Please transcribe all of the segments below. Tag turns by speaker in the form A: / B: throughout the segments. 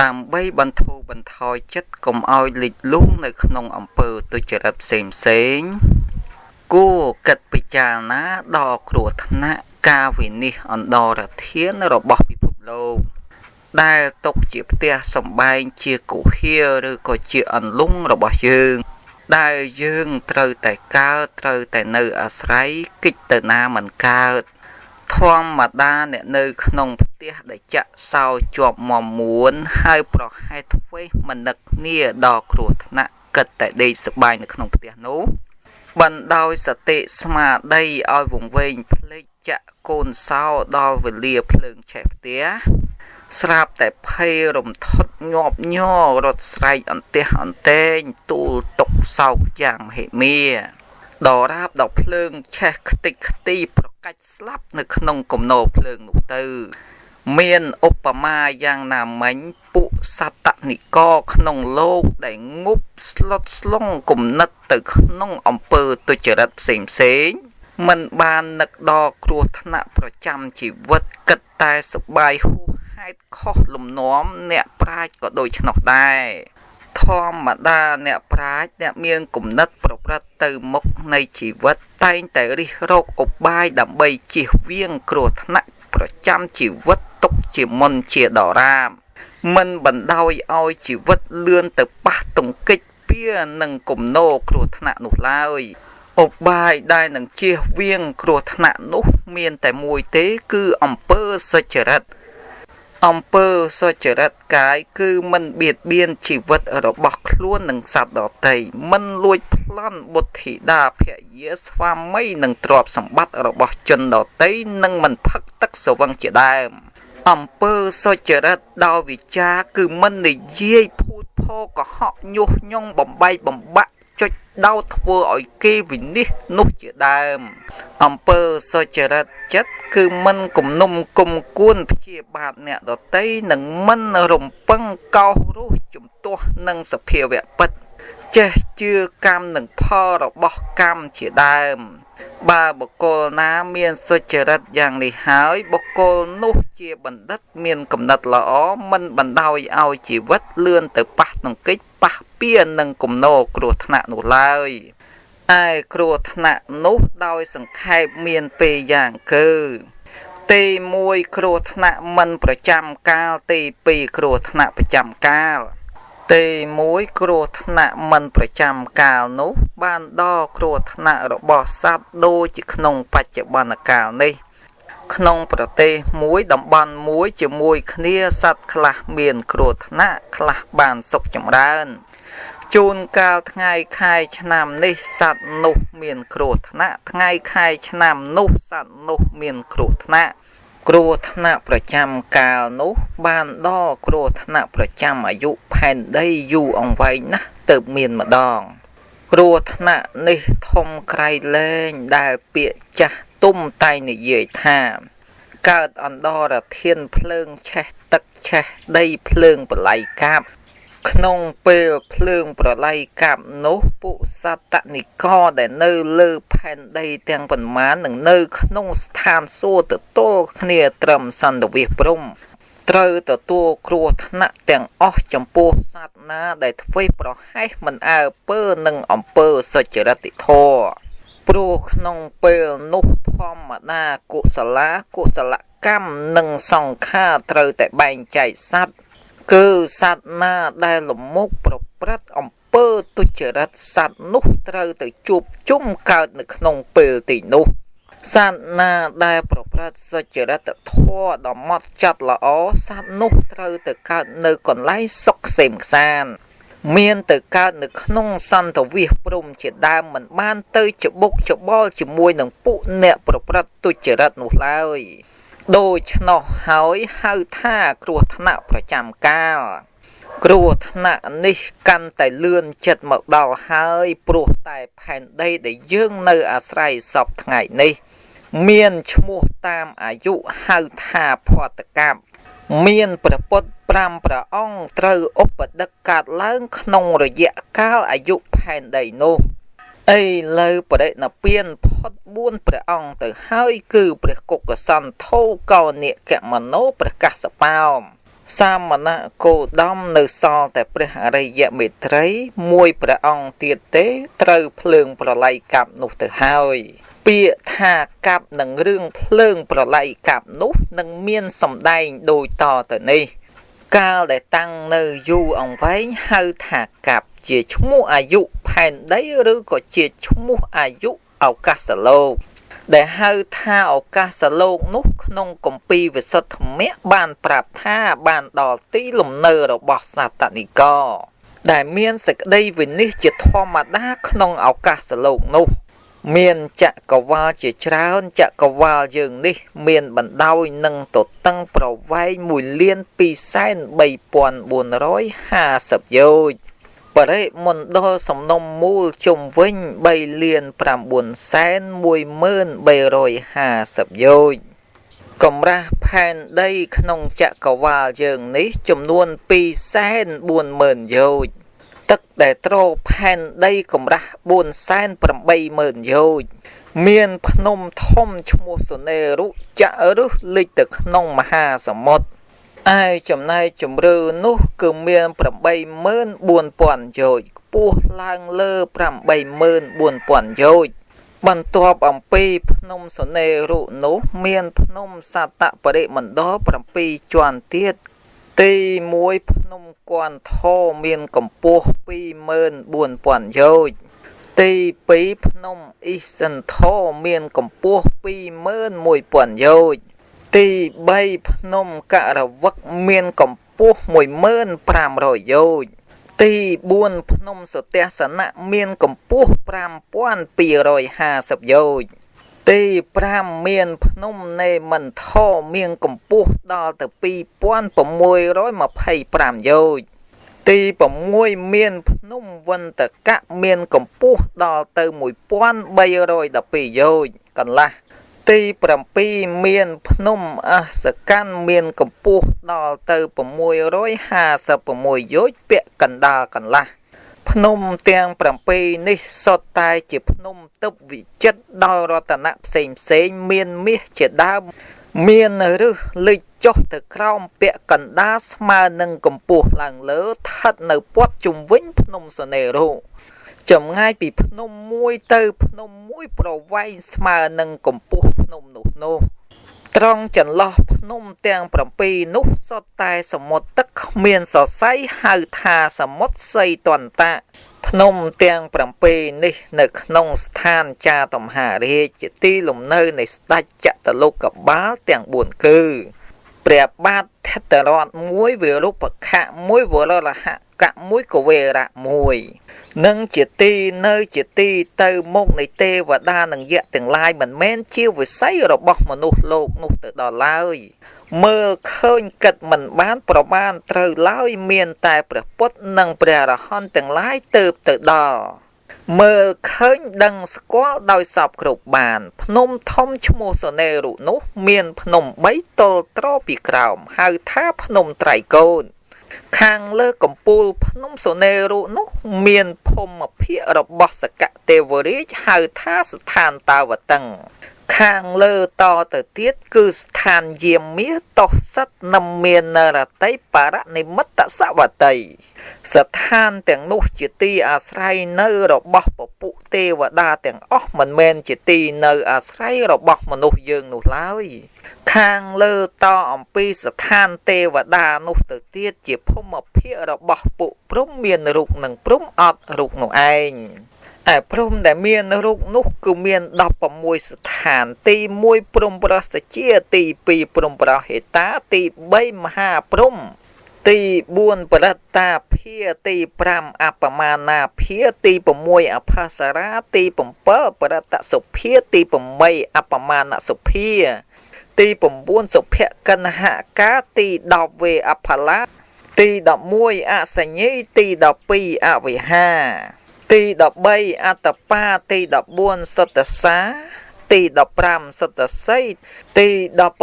A: ដើម្បីបន្ធូរបន្ថយចិត្តកុំឲ្យលិចលង់នៅក្នុងអំពើទុច្ចរិតផ្សេងៗគួរគិតពិចារណាដល់គ្រោះថ្នាក់ការវិនិច្ឆ័យអន្តរធានរបស់ពិភពលោកដែលຕົកជាផ្ទះសម្បែងជាគុហាឬក៏ជាអន្លង់របស់យើងដែលយើងត្រូវតែកើតត្រូវតែនៅអាស្រ័យកិច្ចទៅណាមិនកើតធម្មតាអ្នកនៅក្នុងផ្ទះដែលចាក់សោជាប់មមួនហើយប្រហែលធ្វេសមិននឹកគ្នាដល់គ្រោះថ្នាក់គិតតែដេកសប្បាយនៅក្នុងផ្ទះនោះបណ្ដោយសតិស្មារតីឲ្យវង្វេងភ្លេចចាក់កូនសោដល់វេលាភ្លើងឆេះផ្ទះស្រាប់តែភ័យរំថត់ញាប់ញ័ររត់ស្រែកអន្ទះអន្ទែងទូលຕົកសោកយ៉ាងមហិមាដរាបដល់ភ្លើងឆេះខ្ទេចខ្ទីប្រកាច់ស្លាប់នៅក្នុងគំនរភ្លើងនោះទៅមានឧបមាយ៉ាងណាមិញពួកសត្វនិកក្នុងលោកដែលងប់ស្លុតស្លុងគំនិតទៅក្នុងអំពើទុច្ចរិតផ្សេងមិនបាននឹកដល់គ្រោះថ្នាក់ប្រចាំជីវិតគិតតែសប្បាយហួសហេតុខុសលំនាំអ្នកប្រាជ្ញក៏ដូច្នោះដែរធម្មតាអ្នកប្រាជ្ញអ្នកមានគំនិតប្រព្រឹត្តទៅមុខនៃជីវិតតែងតែរិះរកឧបាយដើម្បីជៀសវាងគ្រោះថ្នាក់ប្រចាំជីវិតទុកជាមុនជាដរាបមិនបណ្ដោយឲ្យជីវិតលឿនទៅប៉ះទង្គិចពៀនឹងគំនរគ្រោះថ្នាក់នោះឡើយឧបាយដែលនឹងជៀសវាងគ្រោះថ្នាក់នោះមានតែមួយទេគឺអំពើសុចរិតអំពើសុចរិតកាយគឺមិនបៀតបៀនជីវិតរបស់ខ្លួននិងសត្វដទៃមិនលួចប្លន់បុត្រធីតាភរិយាស្វាមីនិងទ្រព្យសម្បត្តិរបស់ជនដទៃនិងមិនផឹកទឹកស្វឹងជាដើមអំពើសុចរិតដោយវិចារគឺមិននិយាយភូតភរកុហកញុះញង់បំបែកបំបាក់ចុចដោតធ្វើឲ្យគេវិនិច្ឆ័យនោះជាដើមអំពើសុចរិតចិត្តគឺមិនគំនុំគុំគួនព្យាបាទអ្នកដទៃនិងមិនរំពឹងកោសរស់ជំទាស់នឹងសភាវៈពិតចេះជឿកម្មនិងផលរបស់កម្មជាដើមបើបុគ្គលណាមានសុចរិតយ៉ាងនេះហើយបុគ្គលនោះជាបណ្ឌិតមានគំនិតល្អមិនបណ្ដោយឲ្យជីវិតលឿនទៅប៉ះទង្គិចប៉ះពៀនឹងគំនរគ្រោះថ្នាក់នោះឡើយឯគ្រោះថ្នាក់នោះដោយសង្ខេបមានពីរយ៉ាងគឺទី1គ្រោះថ្នាក់មិនប្រចាំកាលទី2គ្រោះថ្នាក់ប្រចាំកាលទី1គ្រោះថ្នាក់មិនប្រចាំកាលនោះបានដល់គ្រោះថ្នាក់របស់សត្វដូចជាក្នុងបច្ចុប្បន្នកាលនេះក្នុងប្រទេសមួយតំបន់មួយជាមួយគ្នាសត្វខ្លះមានគ្រោះថ្នាក់ខ្លះបានសុខចម្រើនជួនកាលថ្ងៃខែឆ្នាំនេះសត្វនោះមានគ្រោះថ្នាក់ថ្ងៃខែឆ្នាំនោះសត្វនោះមានគ្រោះថ្នាក់គ្រោះថ្នាក់ប្រចាំកាលនោះបានដល់គ្រោះថ្នាក់ប្រចាំអាយុផែនដីយូរអង្វែងណាស់ទើបមានម្ដងគ្រោះថ្នាក់នេះធំក្រៃលែងដែលពាក្យចាស់ទុំតែនិយាយថាកើតអន្តរធានភ្លើងឆេះទឹកឆេះដីភ្លើងបល័យកាប់ក្នុងពេលភ្លើងប្រឡ័យកាប់នោះពួកសត្វនិកដែលនៅលើផែនដីទាំងប៉ុន្មាននឹងនៅក្នុងស្ថានសួគ៌ទទួលគ្នាត្រឹមសន្តិវិសព្រំត្រូវទទួលគ្រោះថ្នាក់ទាំងអស់ចំពោះសត្វណាដែលធ្វេសប្រហែសមិនអើពើនឹងអំពើសុចរិតធម៌ព្រោះក្នុងពេលនោះធម្មតាកុសលកម្មនិងសង្ខារត្រូវតែបែងចែកសត្វគឺសត្វណាដែលលមុខប្រព្រឹត្តអំពើទុច្ចរិតសត្វនោះត្រូវទៅជួបជុំកើតនៅក្នុងពេលទីនោះសត្វណាដែលប្រព្រឹត្តសុចរិតធម៌ដ៏ហ្មត់ចត់ល្អសត្វនោះត្រូវទៅកើតនៅកន្លែងសុខក្សេមក្សាន្តមានទៅកើតនៅក្នុងសន្តិវិសព្រំជាដើមមិនបានទៅច្បុកច្បល់ជាមួយនឹងពួកអ្នកប្រព្រឹត្តទុច្ចរិតនោះឡើយដូច្នោះហើយហៅថាគ្រោះថ្នាក់ប្រចាំកាលគ្រោះថ្នាក់នេះកាន់តែលឿនចិត្តមកដល់ហើយព្រោះតែផែនដីដែលយើងនៅអាស្រ័យសពថ្ងៃនេះមានឈ្មោះតាមអាយុហៅថាផតកັບមានព្រះពុទ្ធ5ព្រះអង្គត្រូវឧបដិកកើតឡើងក្នុងរយៈកាលអាយុផែនដីនោះឥឡូវបរិណិព្វានផុត4ព្រះអង្គទៅហើយគឺព្រះកុកសន្ធោកោនិកមនោព្រះកស្សបោម សាមណៈគោតមនៅសល់តែព្រះអរិយមេត្រីមួយព្រះអង្គទៀតទេត្រូវភ្លើងប្រឡ័យកាប់នោះទៅហើយពាក្យថាកាប់នឹងរឿងភ្លើងប្រឡ័យកាប់នោះនឹងមានសម្ដែងដូចតទៅនេះកាលដែលតាំងនៅយូរអង្វែងហៅថាកាប់ជាឈ្មោះអាយុផែនដីឬក៏ជាឈ្មោះអាយុឱកាសលោកដែលហៅថាឱកាសលោកនោះក្នុងគម្ពីរវិសុទ្ធមគ្គបានប្រាប់ថាបានដល់ទីលំនៅរបស់សត្វនិកដែលមានសេចក្តីវិនិច្ឆ័យជាធម្មតាក្នុងឱកាសលោកនោះមានចក្រវាឡជាច្រើនចក្រវាឡយើងនេះមានបណ្ដោយនឹងទទឹងប្រវែង 1,23450 យោជន៍បរិមណ្ឌលសំណុំមូលជុំវិញ 3,910,350 យោជន៍កម្រាស់ផែនដីក្នុងចក្រវាឡយើងនេះចំនួន 240,000 យោជន៍ទឹកដែលទ្រផែនដីកម្រាស់ 480,000 យោជន៍មានភ្នំធំឈ្មោះសុនេរុចាក់រឹសលិចទៅក្នុងមហាសមុទ្រឯចំណែកជម្រៅនោះគឺមាន 84,000 យោជន៍ខ្ពស់ឡើងលើ 84,000 យោជន៍បន្ទាប់អំពីភ្នំសុនេរុនោះមានភ្នំសតបរិមណ្ឌល 7 ជាន់ទៀតទី1ភ្នំគន្ធធមានកម្ពស់ 24,000 យោជន៍ទី2ភ្នំអ៊ីសិនធមានកម្ពស់ 21,000 យោជន៍ទី3ភ្នំករវឹកមានកម្ពស់ 1,500 យោជន៍ទី4ភ្នំសុទស្សនៈមានកម្ពស់ 5,250 យោជន៍ទី5មានភ្នំនេមិន្ថមានកម្ពស់ដល់ទៅ 2,625 យោជន៍ទី6មានភ្នំវន្តកៈមានកម្ពស់ដល់ទៅ 1,312 យោជន៍កន្លះទី7មានភ្នំអសកាន់មានកម្ពស់ដល់ទៅ 656 យោជន៍ពាក់កណ្ដាលកន្លះភ្នំទាំង7នេះសុទ្ធតែជាភ្នំទិព្វវិចិត្រដោយរតនៈផ្សេងមានមាសជាដើមមានឫសលិចចុះទៅក្រោមពាក់កណ្ដាលស្មើនឹងកម្ពស់ឡើងលើស្ថិតនៅព័ទ្ធជុំវិញភ្នំសុនេរុចម្ងាយពីភ្នំមួយទៅភ្នំមួយប្រវែងស្មើនឹងកម្ពស់ភ្នំនោះត្រង់ចន្លោះភ្នំទាំង7នោះសុទ្ធតែសមុទ្រទឹកគ្មានសរសៃហៅថាសមុទ្រសីតន្តៈភ្នំទាំង7នេះនៅក្នុងស្ថានចាតមហារាជជាទីលំនៅនៃស្ដេចចតុលោកបាលទាំង4គឺព្រះបាទថេតរតមួយវិរូបខៈមួយវរលហកៈមួយកវេរៈមួយនិងជាទីនៅជាទីទៅមុខនៃទេវតានិងយក្សទាំងឡាយមិនមែនជាវិស័យរបស់មនុស្សលោកនោះទៅដល់ឡើយមើលឃើញគិតមិនបានប្រមាណត្រូវឡើយមានតែព្រះពុទ្ធនិងព្រះអរហន្តទាំងឡាយទើបទៅដល់មើលឃើញដឹងស្គាល់ដោយសពគ្រប់បានភ្នំធំឈ្មោះសុនេរុនោះមានភ្នំ3ទល់ត្រពីក្រោមហៅថាភ្នំត្រៃកូនខាងលើកំពូលភ្នំសុនេរុនោះមានភូមិភាគរបស់សកទេវរាជហៅថាស្ថានតាវតឹងខាងលើតទៅទៀតគឺស្ថានយាមាតោសិតនមាននរតីបរនិមិត្តសវតីស្ថានទាំងនោះជាទីអាស្រ័យនៅរបស់ពពុទេវតាទាំងអស់មិនមែនជាទីនៅអាស្រ័យរបស់មនុស្សយើងនោះឡើយខាងលើតអំពីស្ថានទេវតានោះទៅទៀតជាភូមិភាគរបស់ពុព្រំមានរូបនិងព្រំអត់រូបនោះឯងឯព្រំដែលមានរូបនោះគឺមាន16ស្ថានទី1ព្រំប្រសជាទី2ព្រំប្រហេតាទី3មហាព្រំទី4បរតតាភាទី5អបមាណាភាទី6អផាសារាទី7បរតសុភាទី8អបមានសុភាទី9សុភកិនហកាទី10វេអផលាទី11អសញ្ញីទី12អវិហាទី13អតបាទី14សុតសាទី15សុតសីទី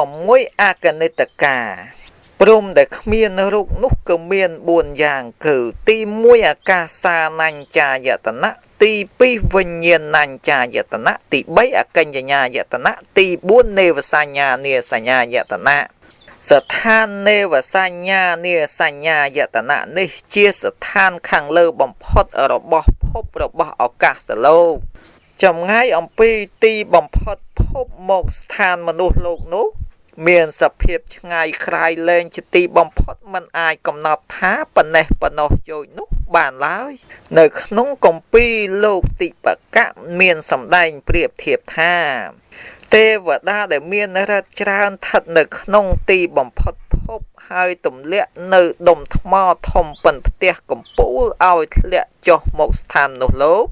A: 16អកនិតកាព្រំដែលគ្មានរូបនោះក៏មាន4យ៉ាងគឺទី1អាកាសានញ្ចាយតនៈទី2វិញ្ញាណញ្ចាយតនៈទី3អកញ្ញញ្ញាយតនៈទី4នេវសញ្ញានាសញ្ញាយតនៈ สถานเนวสัญญาเนสัญญายตนะนี่เจียสถานขังเลอบำพดระบพบระบอากาศโลกจำง่ายอมปีตีบำพดพบหมกสถานมนุษย์โลกนุเมียนสเพียบชงายคลายเลนจะตีบำพดมันอายกำนัดท้าปนเนปนโยนุบานแล้วในขนมกมปีโลกติปะกะเมียนสำได้เปรียบเทียบท่าเทวดาได้เมียนรัชรานทัดในขนมตีบำพดพบให้ตุ่มเละในดมทมอทมเป็นเตียกมปูเอาเละจหมกสถานนุโลก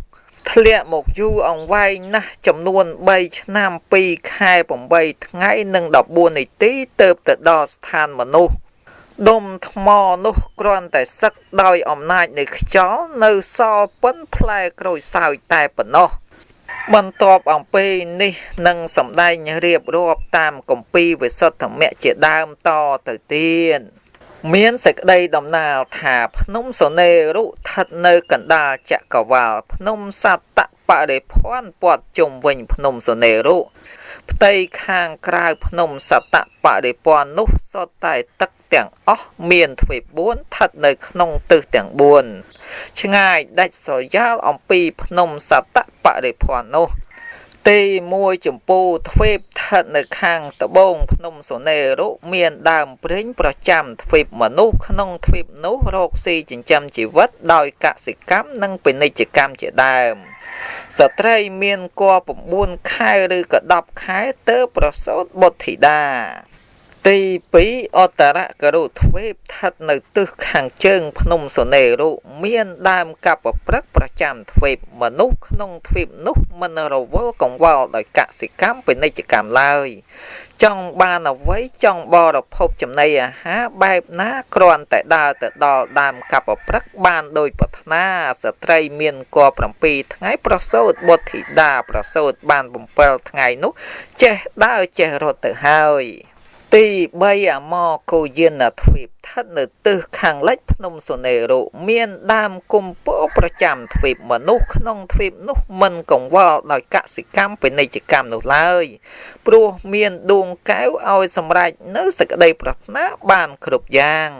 A: ทะเลหมกยูอ่องไว้นะจำนวนใบชนามปีคายผมใบทั้งไงหนึ่งดอกบัวในตีเติบแต่ดอสถานมนุษย์ดมทมอนุกรอนแต่สักดอยอำนาจในขจรในซอปั้นพลายกรอยสาวแต่ปนอมันตอบอ่องปีนี่นังสำได้เรียบรวบตามกลมปีเวสธรรมะเจดามต่อแต่เตียนเมียนเสกได้ดำนาถาพนมโสเนรุทัดเนกันดาจะกวาลพนมสัตตะปะเดพอนปอดจมวิญพนมโสเนรุไตข้างกลายพนมสัตตะปะเดปอนนุสอดไตตักเตียงอ๋อเมียนถวยบ้วนทัดเนขนงตือเตียงบ้วนชง่ายได้สอยาลอมปีพนมสัตตะปะเดพอนนุตีมวยจมปูทวีปทัดในข้างตะบงพนมโสเนรุเมียนดามปริ้งประจำทวีปมนุษย์ขนงทวีปนุโรคซีจินจำชีวิตโดยกสิกรรมนั่งเป็นนิจกรรมเจดามสตรีเมียนกัวปบุญคายหรือกระดับคายเตอประสดบทธิดาตีปีอตระกรุทวีปทัดในตึกข้างเชิงพนมโสเนรุเมียนดามกับปรักประจำทวีปมนุษย์ขนงทวีปนุมันเราว่ากงว่าโดยกสิกรรมเป็นนิจกรรมเลยจ้องบานเอาไว้จ้องบอระพบจำในหาแบบน้ากรอนแต่ดาวแต่ดอดามกับปรักบานโดยปัฒนาสตรีเมียนกัวปรำปีทั้งไงประสดบทธิดาประสดบานบุมเปลทั้งไงนุเจดาวเจรถเตอร์เฮยตีใบมอโคเยนทวีปทัดในตึกข้างเล็กพนมโสเนรุเมียนดามกุมโปประจำทวีปมนุษย์ขนงทวีปนุมันกงว่าโดยกสิกรรมเป็นนิจกรรมนุเลยปลัวเมียนดวงแก้วเอาสำไรเนื้อสกได้ปรัชนาบานครบยาง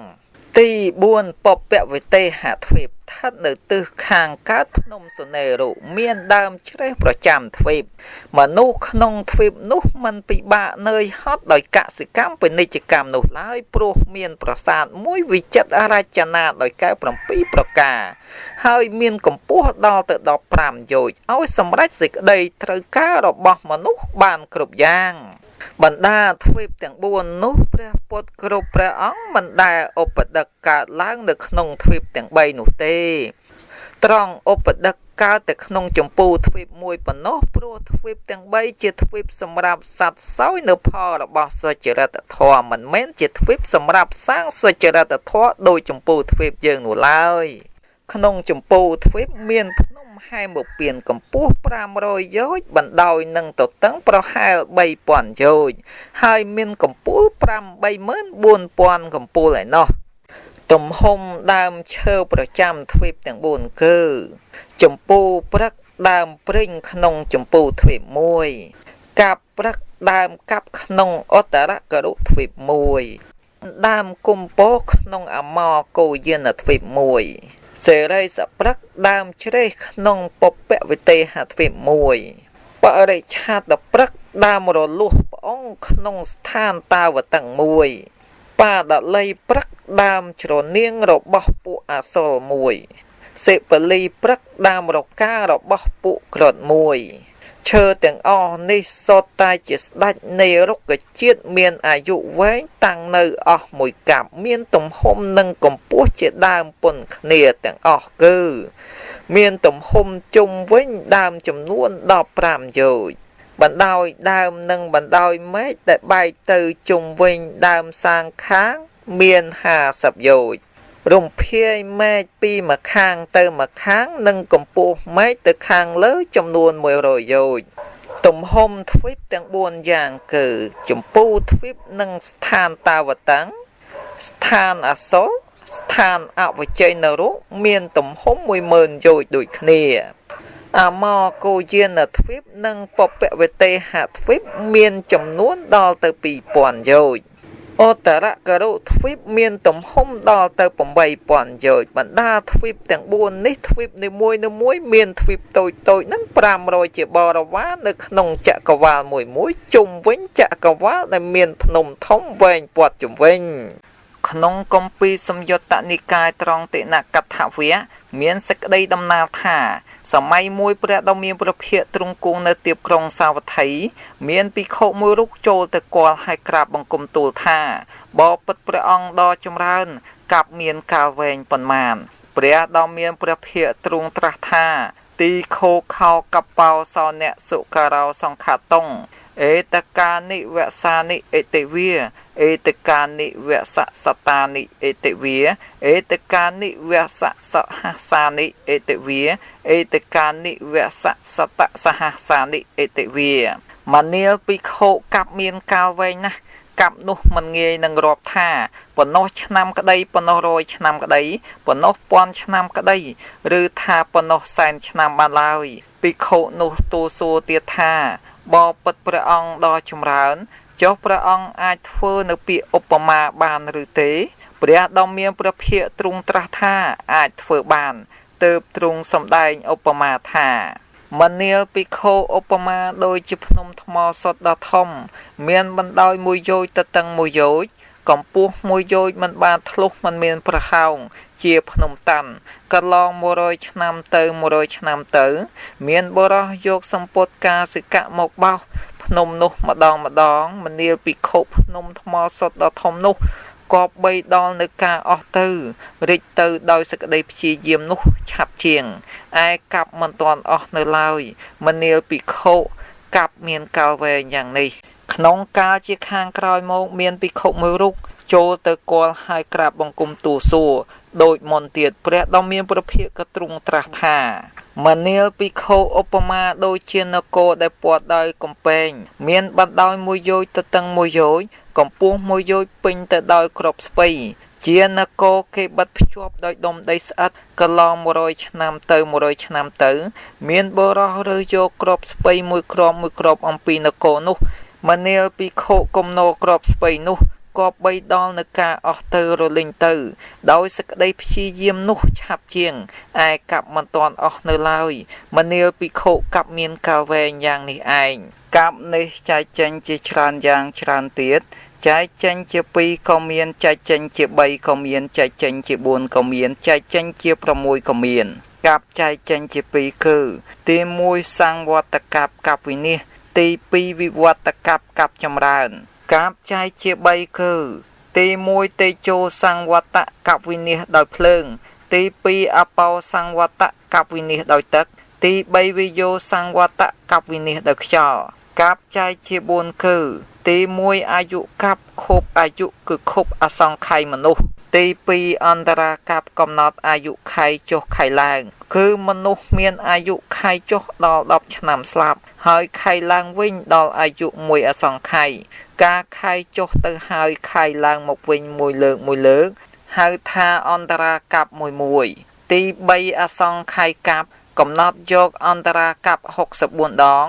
A: ตีบวนปอบเปะไวเตหาทวีปทัดในตึกข้างกัดพนมโสเนรุเมียนดามเชื่อประจำทวีปมนุษย์ขนงทวีปนุมันปีบะเนยฮอตโดยกสิกรรมเป็นนิจกรรมนุไล่ปลัวเมียนประสานมวยวิจัดอาราชนาโดยแก้วปรำปีประกาให้เมียนกับพวกดอแต่ดอกปรามโยยเอาสำไรสิกได้ตรการะบอกมนุษย์บานครบยางบรรดาทวีปแต่งบุญนุพระปดกรุพระอังบรรดาอุปดักกาล้างในขนงทวีปแต่งใบหนุเตตรองอุปดักกาแต่ขนงจมปูทวีปมวยปนโนปลัวทวีปแต่งใบเจทวีปสำหรับสัตว์เศร้าเนื้อพอระบอบสจรตทอมันเม้นเจทวีปสำหรับสร้างสจรตทอโดยจมปูทวีปเยิงหนูลายขนงจมปูทวีปเมียนพนมให้หมกเปลี่ยนกับปูปรามรอยย้อยบันดอยนั่งตดตั้งประหารใบป่อนโยยให้เมียนกับปูปรามใบเหมือนบุญป่อนกับปูไหลเนาะตุ่มหมดามเชื่อประจำทวีปแต่งบุญคือจมปูปรักดามปริงขนงจมปูทวีปมวยกับปรักดามกับขนงอตระกรุทวีปมวยดามกุมโปขนงอมอโกเยนทวีปมวยเสรีสปรักดามเชรขนงปบเปะวิเตหะทวีปมวยปะริชาตปรักดามรลุปองขนงสถานตาวตังมวยปาดเลยปรักดามชรเนียงรบปุอาโซมวยเสปลีปรักดามรการบปุกรดมวยเชอแต่งอ้อในสดตายจิตดัดในรกเจียดเมียนอายุไว้ตั้งในอ้อมวยกับเมียนตุ่มหมนังกลมปัวเจดามปนเนียแต่งอ้อคือเมียนตุ่มหมจุ่มไว้ดามจำนวนดอกปรามโยบันดอยดามนังบันดอยไม่แต่ใบตือจุ่มไว้ดามสร้างค้างเมียนหาสับโยรมเพียแม่ปีมาค้างเติมมาค้างนังกลมปูไม่แต่ค้างเลิศจำนวนมวยรอยโยตุ่มหมทวิปแต่งบุญอย่างคือจมปูทวิปนังสถานตาวตังสถานอโศสถานอวเจนรุเมียนตุ่มหมมวยเมินโยดุยคเนียอามอโกเยนทวิปนังปบเปเวเตหะทวิปเมียนจำนวนดอลเตปีปอนโย អូតរៈករុទ្វីបមានទំហំដល់ទៅ8,000យោជន៍បណ្ដាទ្វីបទាំង4នេះទ្វីបនីមួយមានទ្វីបតូចនឹង500ជាបរិវារនៅក្នុងចក្រវាឡមួយជុំវិញចក្រវាឡដែលមានភ្នំធំវែងព័ទ្ធជុំវិញក្នុងគម្ពីរសំយុត្តនិកាយត្រង់តិនកថាវៈមានសេចក្តីដំណាលថាសម័យមួយព្រះដ៏មានព្រះភិក្ខទ្រង់គង់នៅទីក្រុងសាវត្ថីមានភិក្ខុមួយរូបចូលទៅគាល់ហើយក្រាបបង្គំទូលថាបបិទ្ធព្រះអង្គដ៏ចម្រើនកាប់មានកាលវែងប៉ុន្មានព្រះដ៏មានព្រះភិក្ខទ្រង់ត្រាស់ថាទីខោខោកបោសោអ្នកសុការោសង្ខាតុងអេតកានិវសានិអេតិវាអេតកានិវសសតានិអេតិវាអេតកានិវសសហសានិអេតិវាអេតកានិវសសតសហសានិអេតិវាមនាលភិក្ខុកាប់មានកាលវែងណាស់កាប់នោះមិនងាយនឹងរាប់ថាប៉ុណ្ណោះឆ្នាំក្តីប៉ុណ្ណោះ100ឆ្នាំក្តីប៉ុណ្ណោះ1000ឆ្នាំក្តីឬថាប៉ុណ្ណោះ100,000ឆ្នាំបានឡើយភិក្ខុនោះទូលសួរទៀតថាបបិទ្ធព្រះអង្គដ៏ចម្រើនចុះព្រះអង្គអាចធ្វើនៅពាក្យឧបមាបានឬទេព្រះដ៏មានព្រះភិក្ខទ្រង់ត្រាស់ថាអាចធ្វើបានទើបទ្រង់សម្ដែងឧបមាថាមនាលភិក្ខុឧបមាដូចជាភ្នំថ្មសុទ្ធដ៏ធំមានបណ្ដោយ1យោជន៍ទៅតឹង1យោជន៍កម្ពស់1យោជន៍មិនបានធ្លុះមិនមានប្រហោងជាភ្នំតាន់កន្លង100ឆ្នាំទៅ100ឆ្នាំទៅមានបុរសយកសម្ពុតកាសិកៈមកបោសភ្នំនោះម្ដងមនាលភិក្ខុភ្នំថ្មសុទ្ធដ៏ធំនោះក៏បីដល់នៅការអស់ទៅរិចទៅដោយសក្តីព្យាយាមនោះឆាប់ជាងឯកាប់មិនទាន់អស់នៅឡើយមនាលភិក្ខុកាប់មានកាលវែងយ៉ាងនេះក្នុងកាលជាខាងក្រោយមកមានភិក្ខុមួយរូបចូលទៅគាល់ហើយក្រាបបង្គំទូលសួរដូចមុនទៀតព្រះដ៏មានព្រះភិក្ខក៏ទ្រង់ត្រាស់ថាមនាលភិក្ខុឧបមាដូចជានគរដែលព័ទ្ធដោយកំពែងមានបណ្ដោយ1យោជន៍ទៅតឹង1យោជន៍កម្ពស់1យោជន៍ពេញទៅដោយគ្រាប់ស្ពៃជានគរគេបិទភ្ជាប់ដោយដុំដីស្អិតកន្លង100ឆ្នាំទៅ100ឆ្នាំទៅមានបុរសរើសយកគ្រាប់ស្ពៃមួយគ្រាប់អំពីនគរនោះមនាលភិក្ខុគំនោគ្រាប់ស្ពៃនោះក៏បីដល់នៅការអស់ទៅរលីងទៅដោយសក្តីព្យាយាមនោះឆាប់ជាងឯកាប់មិនទាន់អស់នៅឡើយមនាលភិក្ខុកាប់មានកាលវែងយ៉ាងនេះឯងកាប់នេះចែកចេញជាច្រើនយ៉ាងច្រើនទៀតចែកចេញជា2ក៏មានចែកចេញជា3ក៏មានចែកចេញជា4ក៏មានចែកចេញជា6ក៏មានកាប់ចែកចេញជា2គឺទី1សង្វត្តកាប់កាប់វិនិច្ឆ័យទី2វិវត្តកាប់កាប់ចម្រើនកាប់ចែកជា3គឺទី1តេជោសង្វត្តកវិនិច្ឆ័យដោយភ្លើងទី2អបោសង្វត្តកវិនិច្ឆ័យដោយទឹកទី3វិយោសង្វត្តកវិនិច្ឆ័យដោយខ្យល់កាប់ចែកជា4គឺទី1អាយុកាប់ខូបអាយុគឺខូបអសង្ខ័យមនុស្សទី2អន្តរាកាប់កំណត់អាយុខៃចុះខៃឡើងគឺមនុស្សមានអាយុខៃចុះដល់10ឆ្នាំស្លាប់ហើយខៃឡើងវិញដល់អាយុ1អសង្ខ័យការខៃចុះទៅហើយខៃឡើងមកវិញមួយលើកហៅថាអន្តរាកាប់មួយទី3អសង្ខ័យកាប់កំណត់យកអន្តរាកាប់64ដង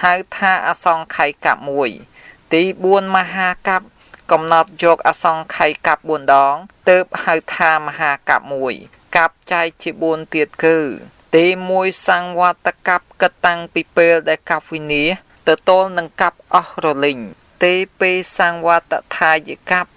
A: ហៅថាអសង្ខ័យកាប់1ទី4មហាកាប់កំណត់យកអសង្ខ័យកាប់4ដងទើបហៅថាមហាកាប់1កាប់ចែកជា4ទៀតគឺទី1សង្វត្តកាប់កតាំងពីពេលដែលកាប់វិនិច្ឆ័យទៅទល់នឹងកាប់អស់រលីងទី2សង្វត្តថាយកាប់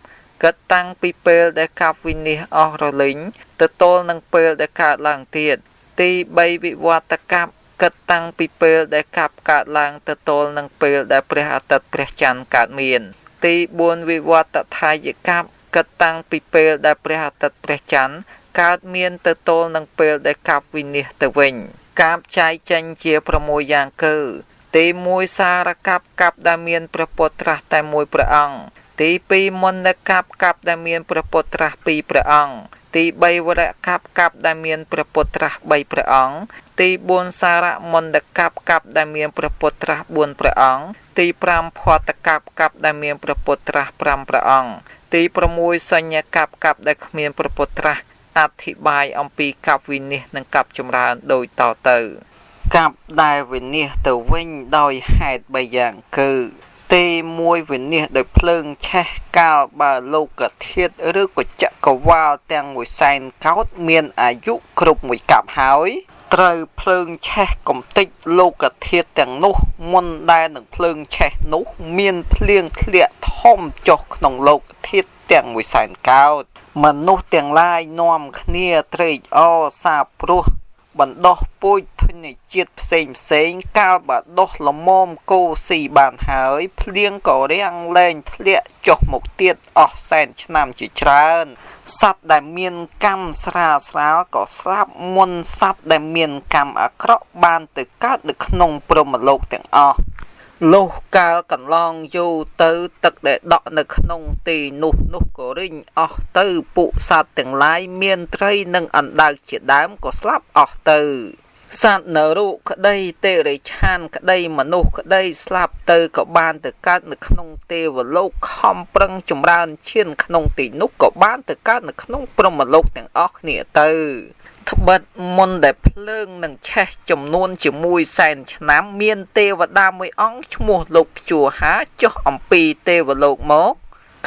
A: កតាំងពីពេលដែលកាប់វិនិច្ឆ័យអស់រលីងទៅទល់នឹងពេលដែលកើតឡើងទៀតទី3វិវត្តកាប់កតាំងពីពេលដែលកាប់កើតឡើងទៅទល់នឹងពេលដែលព្រះអាទិត្យព្រះច័ន្ទកើតមានទី4វិវត្តថាយកាប់កតាំងពីពេលដែលព្រះអាទិត្យព្រះច័ន្ទកើតមានទៅទល់នឹងពេលដែលកាប់វិនិច្ឆ័យទៅវិញកាប់ចែកចេញជា6យ៉ាងគឺទី1សារកាប់កាប់ដែលមានព្រះពុទ្ធត្រាស់តែមួយព្រះអង្គទី2មន្តកាប់កាប់ដែលមានព្រះពុទ្ធត្រាស់2ព្រះអង្គទី3វរៈកាប់កាប់ដែលមានព្រះពុទ្ធត្រាស់3ព្រះអង្គទី4សារៈមន្តកាប់កាប់ដែលមានព្រះពុទ្ធត្រាស់4ព្រះអង្គទី5ផតកាប់កាប់ដែលមានព្រះពុទ្ធត្រាស់5ព្រះអង្គទី6សញ្ញកាប់កាប់ដែលគ្មានព្រះពុទ្ធត្រាស់អធិប្បាយអំពីកាប់វិនិច្ឆ័យនិងកាប់ចម្រើនដូចតទៅកាប់ដែលវិនិច្ឆ័យទៅវិញដោយហេតុ3យ៉ាងគឺ Tê môi về nè đời plương che cao bà lô cả thiết rước của chạ có vào tên mùi xanh cáo miền à dụ krục mùi cạp hói. Trời plương che công tích lô cả thiết tên nụ môn đai nâng plương che nụ miền plương liệt thôm cho nông lô thiết tên mùi xanh cao. Mà nụ tên lai nòm khnia trời o xa pruh. Bạn đọc bôi thân này chiết xem cao bà đọc là môm cô xì bàn hỏiPliêng có răng lên lệ chọc một tiết ở sen năm chỉ trơn Sát đại miền cam sra có srap môn sát đại miền cam ở krok ban từ các được nông prom lộc tiếng o Lô cao cần long dù tư tật để đọ nực nông tì nụ cổ rinh ở tư bụ sát tiếng lái miền trây nâng ẩn đặc chỉ đám có slap ở tư sát nở rụ cả đây tê rây chan cả đây mà nụ cả đây slap tư có ban từ các nực nông tì và lô không prăng chùm ran chiên nông tì nụ có ban từ các nực nông prom lộc tiếng óc nịa tư Thập bật môn đẹp lương nâng che chùm nôn chỉ mùi xanh nám miên tê và đa mùi óng cho mùa lục chùa há cho ổng bì tê và lục mốt.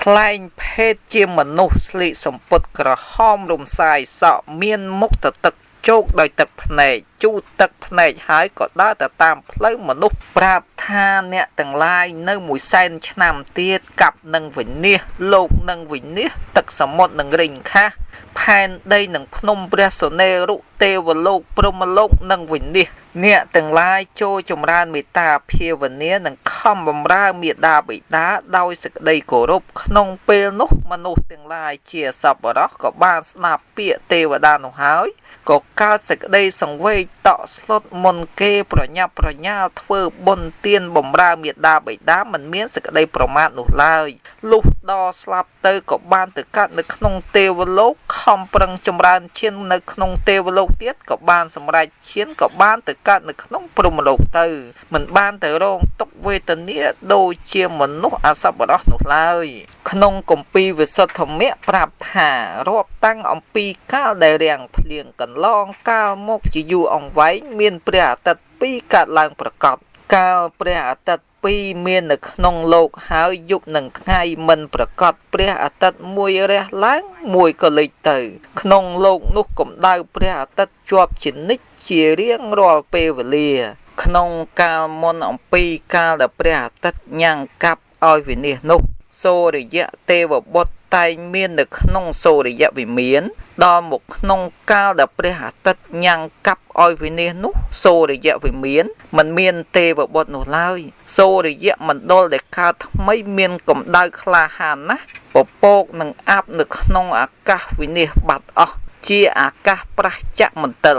A: Klein phết chiêm mà nụ sli sổng bột cả hòm rùm xài sọ miên mốc thật tật chốt đời tập này chú tập này hãy có đó ta tam lấy mà nụ Prap tha nẹ tầng lai nơi mùi xanh nám tiết cặp nâng vĩnh nia lục nâng vĩnh nia tật sổng một nâng rình khá. Phan đây nâng phnom presone rụ tê và lộc prom lộc nâng vĩnh đi nè từng lai cho chồng ran mì ta phê và nè nâng khăm bầm ra mì đà bị đá đau sực đầy cổ rộp nông pê nốt mà nốt từng lai chia sập ở đó có ban snap bịa tê và đà nông hói có cao sực đây sòng vây tọ slot môn kê pro nha thơ bôn tiên bầm ra mì đà bị đá mình miễn sực đây pro mát nụ lai lúc đo slap tê có ban từ các nước nông tê và lộc không prăng chùm ran chiên nơi nông tê và lộc tiết có ban sầm rai chiến có ban từ các nước nông prom lộc từ mình ban từ rong tốc về tận nia đôi chia mình nút à sắp ở đó nút lai nông công pi về sơ thầm mẹ prap thả rộp tăng ông pi cao đầy rèn liền cần long cao mốc chỉ du ông váy miền prea tật pi cả làngประกอบ cao prea tật pi miền ở nông lộc háo dục nâng ngày mìnhประกอบ prea tật mùi rẻ láng mùi cờ lịch tử nông lộc nút cũng đau prea tật chọp chính ních chia riêng rồi pe về lìa nông cao môn ông pi cao là prea tật nhang cặp oi về nè nút xô để dạ tê vào bột tay miền được nông xô để dạ vì miến đo một nông cao là prea tật nhang cặp oi về nè nút xô để dạ vì miến mình miền tê vào bột nổ lai xô để dạ mình đo để cao mấy miền cũng đau khla hàn á bộ bột nâng áp được nông à cá vì nè bạt ọ chia à cá pra chắc mình tờ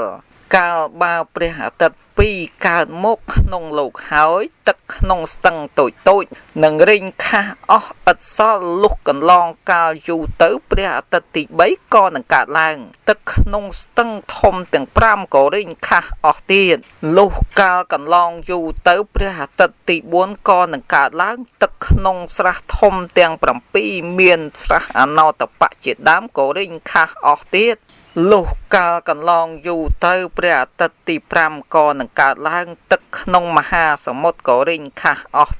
A: cao ba prea tật pi cao mốc nông lục hói tật nông stăng tội nâng rinh kha ớt xó lúc cần long cao dù tới prea tật tì bấy con nâng cả làng tật nông stăng thông từng pram cổ rinh kha tiền lúc cao cần long dù tới prea tật tì bốn con nâng cả làng tật nông sra thông từng pram pi miền sra anao tập bạ chết đám cổ rinh kha tiền lúc cao cần long dù tới prea tật tì pram con nâng cả làng tật nông mà ha sở một cổ rinh kha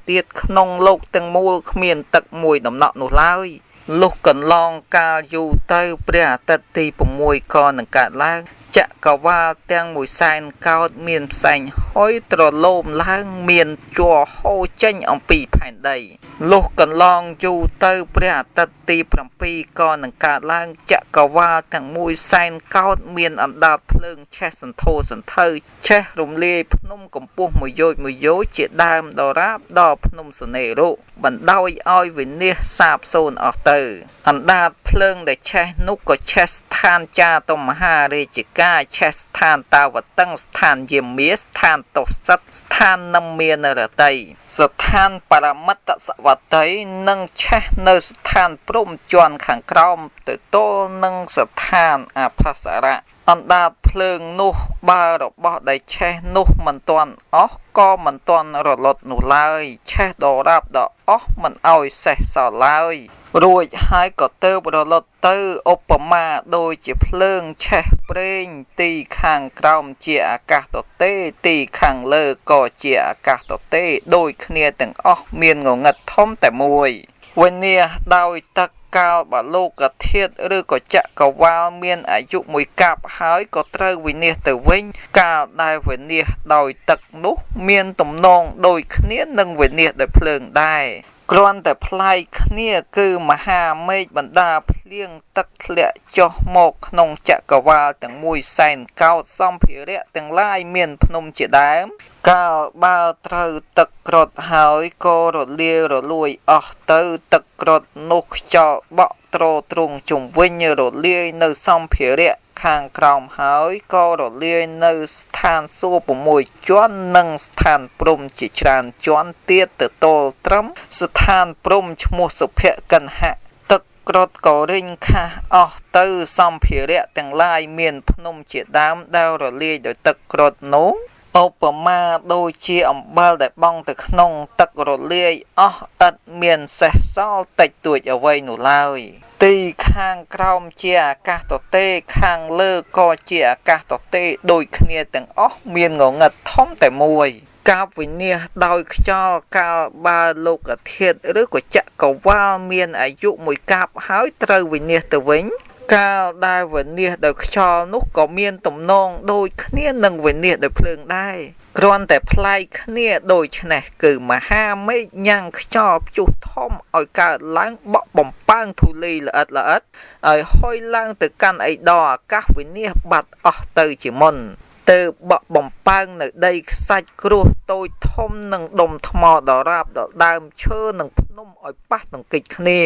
A: tiết nông lục từng mùa miền tật mùi đầm nọ nụ lai lúc cần long cao dù tới prea tật tì bụng mùi con nâng cả làng chạ cả va tiếng mùi xanh cao miền xanh hối trò lôm lang miền chùa hô chênh ông pì phản đầy lúc cần long dù tới prea tật tì pram pi con nâng cả làng chạ cả va tiếng mùi xanh cao miền ẩm đạt lưng che sân thô sân thơ che rùm lê nông cầm buông mùi dối chỉ đam đò ráp đò nông sân nề rộ bẩn đau oi vì nia sạp xôn ở từ ẩm đạt lưng để che nút có che than cha tông hà rê chỉ ca che than tao và tăng than diêm mía than tổ sắt than năm miền ở tây sự than paramat tạ vật tới nâng che nơi than prom chuan khẳng crom từ tô nâng sự than à phá ra anh đạt phượng nô ba rồi bỏ đầy che nô mình toàn có mình toàn rồi lọt nụ lai che đồ đạp đó mình oi xe xỏ lai រួចហើយក៏ទៅប្រឡត់ទៅឧបមាដូចជាភ្លើងឆេះប្រេងទីខាងក្រោមជាអាកាសទទេទីខាងលើក៏ជាអាកាសទទេដូចគ្នាទាំងអស់មានងងឹតធំតែមួយវិនាសដោយទឹកកាលបលោកធាតុឬក៏ចក្រវាលមានអាយុមួយកាប់ហើយក៏ត្រូវវិនាសទៅវិញកាលដែលវិនាសដោយទឹកនោះមានទំនងដូចគ្នានឹងវិនាសដោយភ្លើងដែរគ្រាន់តែប្លែកគ្នាគឺមហាមេឃបណ្ដាភ្លៀងទឹកធ្លាក់ចុះមកក្នុងចក្រវាលទាំងមួយសែនកោតសម្ភារៈទាំងឡាយមានភ្នំជាដើមកាលបើត្រូវទឹកក្រត់ហើយក៏រលាយរលួយអស់ទៅទឹកក្រត់នោះខ្យល់បក់ទ្រទ្រង់ជុំវិញរលាយនៅសម្ភារៈខាងក្រោមហើយក៏រលាយនៅស្ថានសួគ៌6ជាន់និងស្ថានព្រំជាច្រើនជាន់ទៀតទៅទល់ត្រឹមស្ថានព្រំឈ្មោះសុភកិន្ហៈទឹកក្រត់ក៏រិញខាស់អស់ទៅសម្ភារៈទាំងឡាយមានភ្នំជាដើមដែលរលាយដោយទឹកក្រត់នោះឧបមាដូចជាអំបិលដែលបង់ទៅក្នុងទឹករលាយអស់ឥតមានសេសសល់តិចតួចអ្វីនោះឡើយទីខាងក្រោមជាអាកាសទទេខាងលើក៏ជាអាកាសទទេដូចគ្នាទាំងអស់មានងងឹតធំតែមួយកាបវិនាសដោយខ្យល់កាលបើលោកធាតុឬក៏ចក្រវាលមានអាយុមួយកាប់ហើយត្រូវវិនាសទៅវិញកាលដែលវិនាសដោយខ្យល់នោះក៏មានទំនងដូចគ្នានឹងវិនាសដោយភ្លើងដែរគ្រាន់តែប្លែកគ្នាដូច្នេះគឺមហាមេឃញ៉ាំងខ្យល់ព្យុះធំឲ្យកើតឡើងបក់បំប៉ើងធូលីល្អិតល្អិតឲ្យហុយឡើងទៅកាន់អីដរអាកាសវិនាសបាត់អស់ទៅជាមុនទៅបក់បំប៉ើងនៅដីខ្សាច់គ្រោះតូចធំនឹងដុំថ្មដរាបដល់ដើមឈើនិងភ្នំឲ្យប៉ះទង្គិចគ្នា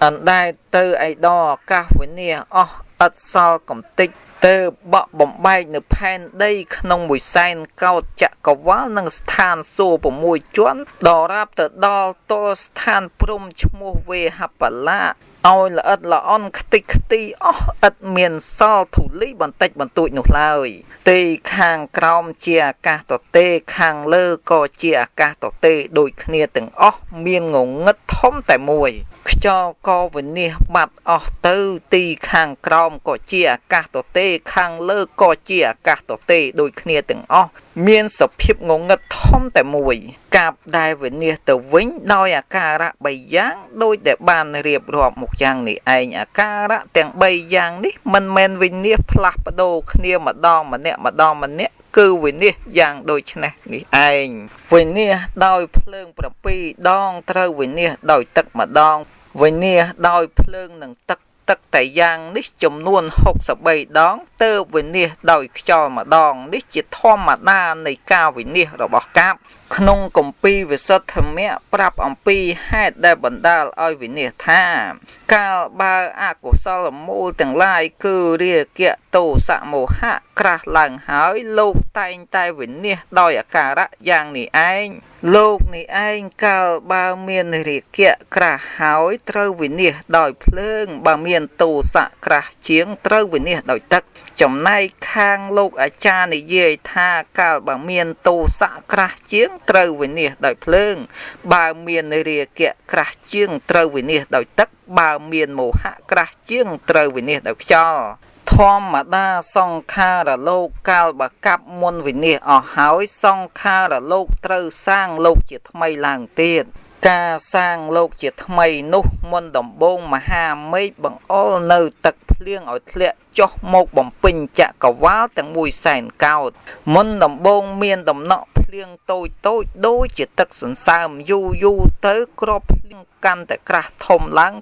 A: អណ្ដែតទៅអីដរអាកាសវិនាសអស់ឥតសល់កំតិចទៅបក់បំបែកនៅផែនដីក្នុងមួយសែនកោតចក្រវាលនិងស្ថានសួគ៌6ជាន់ដរាបទៅដល់ទល់ស្ថានព្រំឈ្មោះវេហបលាឲ្យល្អិតល្អន់ខ្ទេចខ្ទីអស់ឥតមានសល់ធូលីបន្តិចបន្តួចនោះឡើយទីខាងក្រោមជាអាកាសទទេខាងលើក៏ជាអាកាសទទេដូចគ្នាទាំងអស់មានងងឹតធំតែមួយខ្យល់ក៏វិនាសបាត់អស់ទៅទីខាងក្រោមក៏ជាអាកាសទទេខាងលើក៏ជាអាកាសទទេដូចគ្នាទាំងអស់មានសភាពងងឹតធំតែមួយកាបដែលវិនាសទៅវិញដោយអាការៈ3យ៉ាងដូចដែលបានរៀបរាប់មកយ៉ាងនេះឯងអាការៈទាំង3យ៉ាងនេះមិនមែនវិនាសផ្លាស់ប្ដូរគ្នាម្ដងម្នាក់គឺវិនាសយ៉ាងដូចនេះនេះឯងវិនាសដោយភ្លើង7ដងត្រូវវិនាសដោយទឹកម្ដងវិនាសដោយភ្លើងនិងទឹកតែយ៉ាងនេះចំនួន63ដងទើបវិនាសដោយខ្យល់ម្ដងនេះជាធម្មតានៃការវិនាសរបស់កាបក្នុងគម្ពីរវិសុទ្ធិមគ្គប្រាប់អំពីហេតុដែលបណ្ដាលឲ្យវិនាសថាកាលបើអកុសលមូលទាំងឡាយគឺរាគៈទោសៈមោហៈក្រាស់ឡើងហើយលោកតែងតែវិនាសដោយអាការៈយ៉ាងនេះឯងលោកនេះឯងកាលបើមានរាគៈក្រាស់ហើយត្រូវវិនាសដោយភ្លើងបើមានទោសៈក្រាស់ជាងត្រូវវិនាសដោយទឹកចំណែកខាងលោកអាចារ្យនិយាយថាកាលបើមានទោសៈក្រាស់ជាងត្រូវវិនាសដោយភ្លើងបើមានរាគៈក្រាស់ជាងត្រូវវិនាសដោយទឹកបើមានមោហៈក្រាស់ជាងត្រូវវិនាសដោយខ្យល់ធម្មតាសង្ខារលោកកាលបើកាប់មុនវិនាសអស់ហើយសង្ខារលោកត្រូវសាងលោកជាថ្មីឡើងទៀតការសាងលោកជាថ្មីនោះមុនដំបូងមហាមេឃបង្អុរនៅទឹកភ្លៀងឲ្យធ្លាក់ចុះមកបំពេញចក្រវាលទាំងមួយសែនកោតមុនដំបូងមានដំណក់ភ្លៀងតូចដូចជាទឹកសន្សើមយូរទៅគ្រាប់ភ្លៀងកាន់តែក្រាស់ធំឡើង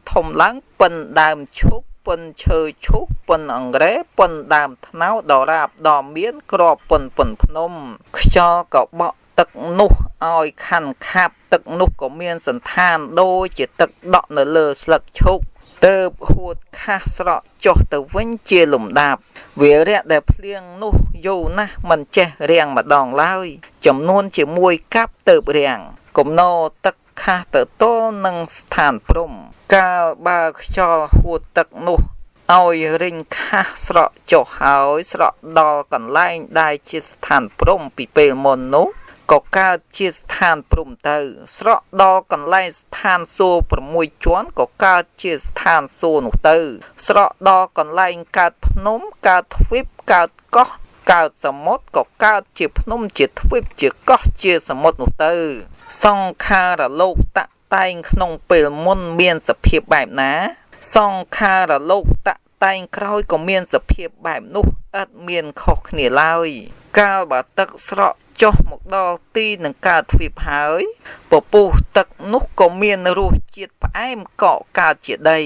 A: ពិនដើមឈូកពិនឈើឈូកពិនអង្រែពិនដើមថ្នោតដរាបដ៏មានក្របពិនភ្នំខ្យល់ក៏បក់ទឹកនោះឲ្យខាន់ខាប់ទឹកនោះក៏មានសន្តានដូចជាទឹកដក់នៅលើស្លឹកឈូកទើបហួតខាសស្រកចុះទៅវិញជាលំដាប់វារៈដែលភ្លៀងនោះយូរណាស់មិនចេះរាំងម្ដងឡើយចំនួនជាមួយកាប់ទើបរាំងគំនរទឹកខាសទៅទល់នឹងស្ថានព្រំកាលបើខ្យល់ហួតទឹកនោះឲ្យរិញខាសស្រកចុះហើយស្រកដល់កន្លែងដែលជាស្ថានព្រំពីពេលមុននោះ ក៏កើតជាស្ថានព្រំទៅស្រកដល់កន្លែងស្ថានសួគ៌6ជាន់ក៏កើតជាស្ថានសួគ៌នោះទៅស្រកដល់កន្លែងកើតភ្នំកើតទ្វីបកើតកោះកើតសមុទ្រក៏កើតជាភ្នំជាទ្វីបជាកោះជាសមុទ្រនោះទៅសង្ខារលោកតាក់តែងក្នុងពេលមុនមានសភាពបែបណាសង្ខារលោកតាក់តែងក្រោយក៏មានសភាពបែបនោះឥតមានខុសគ្នាឡើយកាលបើទឹកស្រកចុះមកដល់ទីនឹងកើតទ្វីបហើយពពុះទឹកនោះក៏មានរសជាតិផ្អែមកកកើតជាដី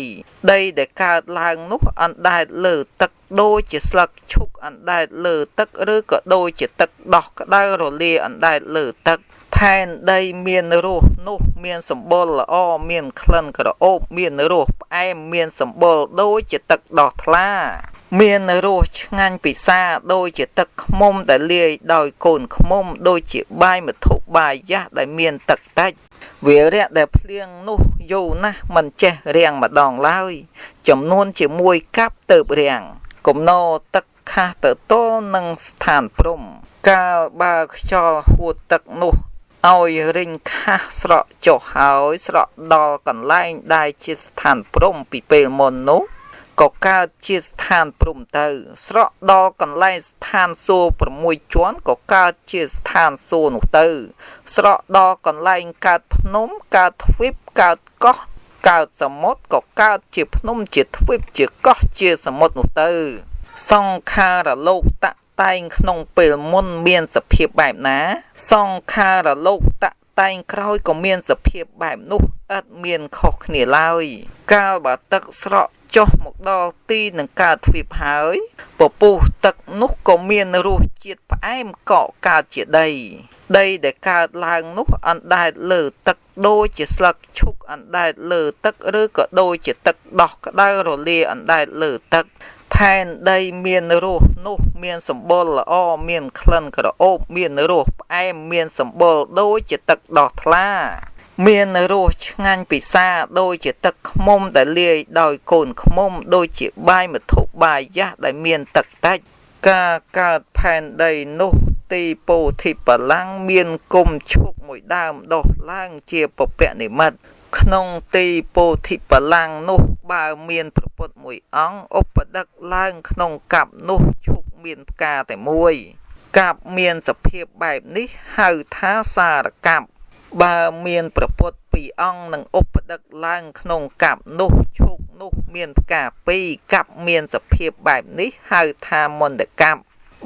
A: ដែលកើតឡើងនោះអណ្ដែតលើទឹកដូចជាស្លឹកឈូកអណ្ដែតលើទឹកឬក៏ដូចជាទឹកដោះក្តៅរលាអណ្ដែតលើទឹកផែនដីមានរសនោះមានសម្បុរល្អមានក្លិនក្រអូបមានរសផ្អែមមានសម្បុរដូចជាទឹកដោះថ្លាមានរសឆ្ងាញ់ពិសាដូចជាទឹកឃ្មុំដែលលាយដោយកូនឃ្មុំដូចជាបាយមធុបាយយ៉ាស់ដែលមានទឹកតិចវារៈដែលភ្លៀងនោះយូរណាស់មិនចេះរាំងម្ដងឡើយចំនួនជាមួយកាប់ទៅរាំងគំនរទឹកខាសទៅទល់នឹងស្ថានព្រំកាលបើខ្យល់ហួតទឹកនោះឲ្យរិញខាសស្រកចុះហើយស្រកដល់កន្លែងដែលជាស្ថានព្រំពីពេលមុននោះក៏កើតជាស្ថានព្រំទៅស្រកដល់កន្លែងស្ថានសួគ៌6ជាន់ក៏កើតជាស្ថានសួគ៌នោះទៅស្រកដល់កន្លែងកើតភ្នំកើតទ្វីបកើតកោះកើតសមុទ្រក៏កើតជាភ្នំជាទ្វីបជាកោះជាសមុទ្រនោះទៅសង្ខារលោកតាក់តែងក្នុងពេលមុនមានសភាពបែបណាសង្ខារលោកតាក់តែងក្រោយក៏មានសភាពបែបនោះឥតមានខុសគ្នាឡើយកាលបើទឹកស្រកចុះមកដល់ទីនឹងកើតទ្វីបហើយពពុះទឹកនោះក៏មានរសជាតិផ្អែមកកកើតជាដីដែលកើតឡើងនោះអណ្ដែតលើទឹកដូចជាស្លឹកឈូកអណ្ដែតលើទឹកឬក៏ដូចជាទឹកដោះក្តៅរលាអណ្ដែតលើទឹកផែនដីមានរសនោះមានសម្បុរល្អមានក្លិនក្រអូបមានរសផ្អែមមានសម្បុរដូចជាទឹកដោះថ្លាមានរសឆ្ងាញ់ពិសាដូចជាទឹកឃ្មុំដែលលាយដោយកូនឃ្មុំដូចជាបាយមធុបាយយ៉ាស់ដែលមានទឹកតិចការកើតផែនដីនោះទីពោធិបលាំងមានគុំឈុកមួយដើមដុះឡើងជាពពនិមិត្តក្នុងទីពោធិបលាំងនោះបើមានព្រះពុទ្ធមួយអង្គឧបដឹកឡើងក្នុងកាប់នោះឈុកមានផ្កាតែមួយកាប់មានសភាពបែបនេះហៅថាសារកាប់បើមានព្រះពុទ្ធពីរអង្គនឹងឧបដឹកឡើងក្នុងកាប់នោះឈុកនោះមានផ្កាពីរកាប់មានសភាពបែបនេះហៅថាមន្តកាប់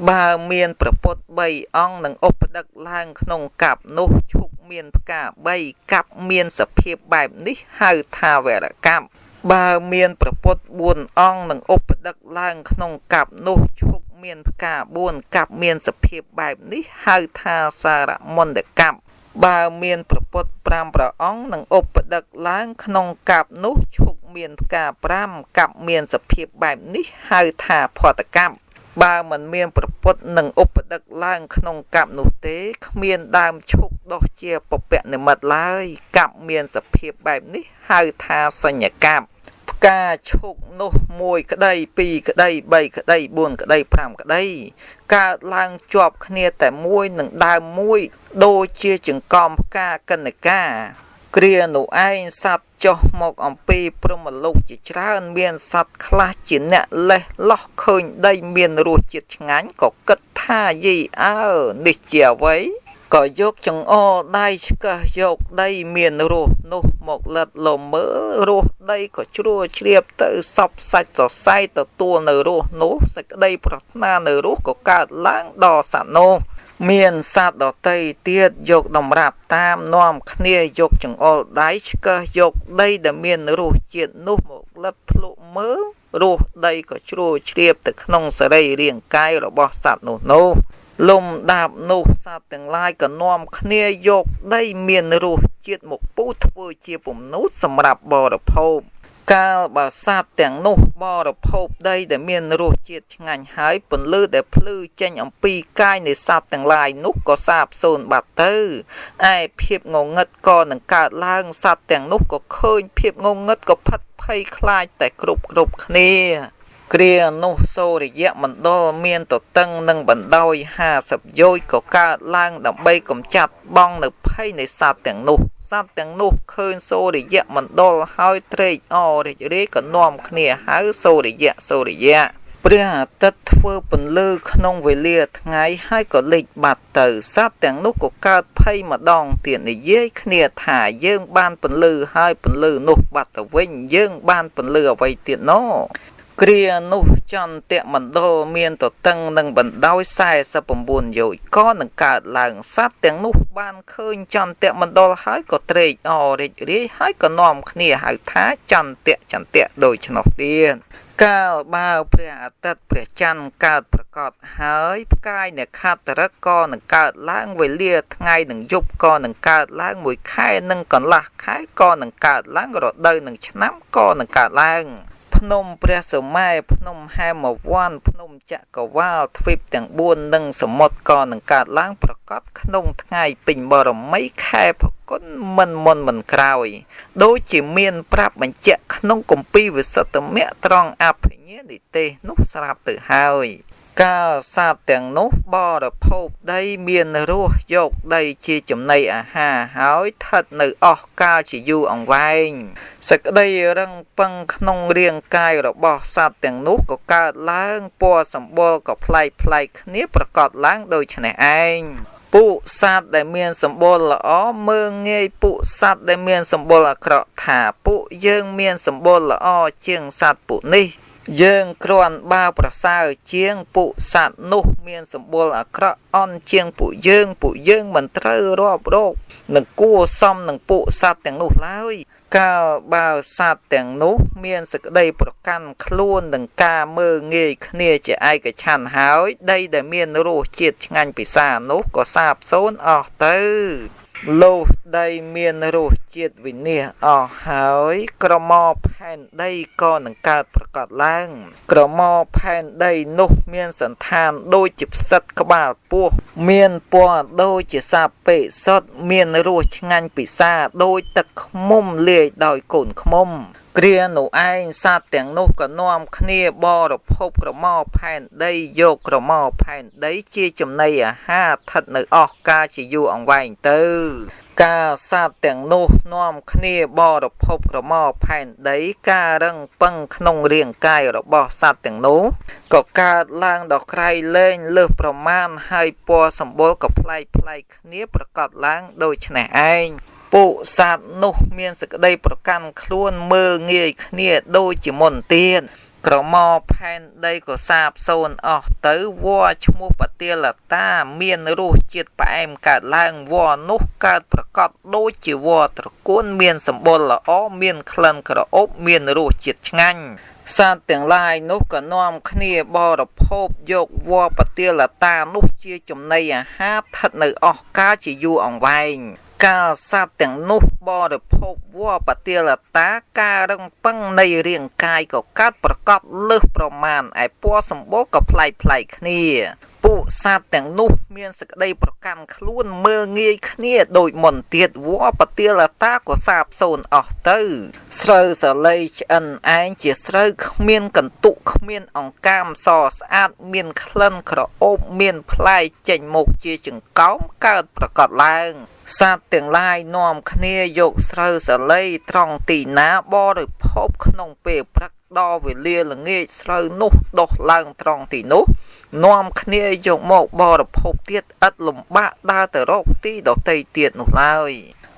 A: បើមានព្រះពុទ្ធ3អង្គនឹងឧបដឹកឡើងក្នុងកាប់នោះឈុកមានផ្កា3កាប់មានសភាពបែបនេះហៅថាវរកាប់បើមានព្រះពុទ្ធ4អង្គនឹងឧបដឹកឡើងក្នុងកាប់នោះឈុកមានផ្កា4កាប់មានសភាពបែបនេះហៅថាសារមន្តកាប់បើមានព្រះពុទ្ធ5ព្រះអង្គនឹងឧបដឹកឡើងក្នុងកាប់នោះឈុកមានផ្កា5កាប់មានសភាពបែបនេះហៅថាផតកាប់បើមិនមានព្រះពុទ្ធនឹងឧបដឹកឡើងក្នុងកាប់នោះទេគ្មានដើមឈុកដោះជាពពនិមិត្តឡើយកាប់មានសភាពបែបនេះហៅថាសញ្ញកាប់ផ្កាឈុកនោះ1ក្តី2ក្តី3ក្តី4ក្តី5ក្តីកើតឡើងជាប់គ្នាតែមួយនឹងដើមមួយដូចជាចង្កំផ្កាកណ្ណកាគ្រានោះឯងសត្វចុះមកអំពីព្រហ្មលោកជាច្រើនមានសត្វខ្លះជាអ្នកលេះលោះឃើញដីមានរសជាតិឆ្ងាញ់ក៏គិតថាយីអើនេះជាអ្វីក៏យកចង្អុលដៃឆ្កឹះយកដីមានរសនោះមកលិតលំមើលរសដីក៏ជ្រួជ្រាបទៅសពសាច់សរសៃទទួលនៅរសនោះសេចក្តីប្រាថ្នានៅរសក៏កើតឡើងដល់សត្វនោះមានសត្វដតីទៀតយកតម្រាប់តាមនាំគ្នាយកចង្អុលដៃឆ្កឹះយកដីដែលមានរសជាតិនោះមកលិតភ្លុកមើលរសដីក៏ជ្រួជ្រាបទៅក្នុងសរីរាង្គកាយរបស់សត្វនោះលំដាប់នោះសត្វទាំងឡាយក៏នាំគ្នាយកដីមានរសជាតិមកពូតធ្វើជាពំនូតសម្រាប់បរិភោគកាលបើសត្វទាំងនោះបរិភោគដីដែលមានរសជាតិឆ្ងាញ់ហើយពន្លឺដែលភ្លឺចេញអំពីកាយនៃសត្វទាំងឡាយនោះក៏សាបសូន្យបាត់ទៅឯភាពងងឹតក៏នឹងកើតឡើងសត្វទាំងនោះក៏ឃើញភាពងងឹតក៏ផិតភ័យខ្លាចតែគ្រប់គ្នា គ្រានោះសូរិយមណ្ឌលមានទទឹងនឹងបណ្ដោយ50យោជន៍ក៏កើតឡើងដើម្បីកម្ចាត់បងនៅភ័យនៃសត្វទាំងនោះសត្វទាំងនោះឃើញសូរិយមណ្ឌលហើយត្រេកអររីករាយក៏នាំគ្នាហៅសូរិយព្រះអាទិត្យធ្វើពន្លឺក្នុងវេលាថ្ងៃហើយក៏លិចបាត់ទៅសត្វទាំងនោះក៏កើតភ័យម្ដងទៀតនិយាយគ្នាថាយើងបានពន្លឺហើយពន្លឺនោះបាត់ទៅវិញយើងបានពន្លឺអ្វីទៀតណោគ្រានោះចន្ទមណ្ឌលមានទទឹងនឹងបណ្ដោយ49យោជន៍ក៏នឹងកើតឡើងសត្វទាំងនោះបានឃើញចន្ទមណ្ឌលហើយក៏ត្រេកអររីករាយហើយក៏នាំគ្នាហៅថាចន្ទៈដូច្នោះទៀតកាលបើព្រះអាទិត្យព្រះច័ន្ទកើតប្រកបហើយផ្កាយនៃខត្តរកក៏នឹងកើតឡើងវេលាថ្ងៃនឹងយប់ក៏នឹងកើតឡើងមួយខែនឹងកន្លះខែក៏នឹងកើតឡើងរដូវនឹងឆ្នាំក៏នឹងកើតឡើងភ្នំព្រះសុមេភ្នំហេមវ័នភ្នំចក្រវាលទ្វីបទាំង4និងសមុទ្រក៏នឹងកើតឡើងប្រកបក្នុងថ្ងៃពេញបរមីខែផល្គុនមិនមុនមិនក្រោយដូចជាមានប្រាប់បញ្ជាក់ក្នុងគម្ពីរវិសុទ្ធមគ្គត្រង់អភិញ្ញានិទេសនោះស្រាប់ទៅហើយកាលសត្វទាំងនោះបរិភោគដីមានរសយកដីជាចំណីអាហារហើយស្ថិតនៅអស់កាលជាយូរអង្វែងសេចក្តីរឹងពឹងក្នុងរាងកាយរបស់សត្វទាំងនោះក៏កើតឡើងពណ៌សម្បុរក៏ប្លែកគ្នាប្រកបឡើងដូចនេះឯងពួកសត្វដែលមានសម្បុរល្អមើងងាយពួកសត្វដែលមានសម្បុរអាក្រក់ថាពួកយើងមានសម្បុរល្អជាងសត្វពួកនេះយើងគ្រាន់បើប្រសើរជាងពួកសត្វនោះមានសម្បុរអាក្រក់អន់ជាងពួកយើងមិនត្រូវរាប់រកនឹងគួរសមនឹងពួកសត្វទាំងនោះឡើយកាលបើសត្វទាំងនោះមានសេចក្តីប្រកាន់ខ្លួននឹងការមើងងាយគ្នាជាឯកច្ឆន្ទហើយដីដែលមានរសជាតិឆ្ងាញ់ពិសានោះក៏សាបសូន្យអស់ទៅលុះដីមានរសជាតិវិនិច្ឆ័យអស់ហើយក្រម៉ផែនដីក៏នឹងកើតប្រកបឡើងក្រម៉ផែនដីនោះមានសន្តានដូចជាផ្សិតក្បាលពស់មានពណ៌ដូចជាសាបេសុតមានរសឆ្ងាញ់ពិសាដូចទឹកឃ្មុំលាយដោយកូនឃ្មុំគ្រានោះឯងសត្វទាំងនោះក៏នាំគ្នាបរិភោគក្រម៉ផែនដីយកក្រម៉ផែនដីជាចំណីអាហារស្ថិតនៅអស់កាលជាយូរអង្វែងទៅការសត្វទាំងនោះនាំគ្នាបរិភោគក្រម៉ផែនដីការរឹងពឹងក្នុងរាងកាយរបស់សត្វទាំងនោះក៏កើតឡើងដល់ក្រៃលែងលើសប្រមាណហើយពណ៌សម្បុរក៏ប្លែកគ្នាប្រកបឡើងដូចនេះឯងពួកសត្វនោះមានសេចក្តីប្រកាន់ខ្លួនមើលងាយគ្នាដូចជាមុនទៀតក្រម៉ផែនដីក៏សាបសូន្យអស់ទៅវល្លិឈ្មោះបទាលតាមានរសជាតិផ្អែមកើតឡើងវល្លិនោះកើតប្រកបដូចជាវល្លិត្រកួនមានសម្បុរល្អមានក្លិនក្រអូបមានរសជាតិឆ្ងាញ់សត្វទាំងឡាយនោះក៏នាំគ្នាបរិភោគយកវល្លិបទាលតានោះជាចំណីអាហារស្ថិតនៅអស់កាលជាយូរអង្វែងកាលសត្វទាំងនោះបរិភោគវល្លិបទាលតាការរឹងពឹងនៃរាងកាយក៏កើតប្រកបលើសប្រមាណឯពណ៌សម្បុរក៏ប្លែកគ្នាពួកសត្វទាំងនោះមានសេចក្តីប្រកាន់ខ្លួនមើលងាយគ្នាដូចមុនទៀតវល្លិបទាលតាក៏សាបសូន្យអស់ទៅស្រូវសាលីឆ្អិនឯងជាស្រូវគ្មានកន្ទុកគ្មានអង្កាមសស្អាតមានក្លិនក្រអូបមានផ្លែចេញមកជាចង្កោមកើតប្រកបឡើងសត្វទាំងឡាយនាំគ្នាយកស្រូវសាលីត្រង់ទីណាបរិភោគក្នុងពេលព្រឹកដល់វេលាល្ងាចស្រូវនោះដុះឡើងត្រង់ទីនោះនាំគ្នាយកមកបរិភោគទៀតឥតលំបាកដើរទៅរកទីដទៃទៀតនោះឡើយ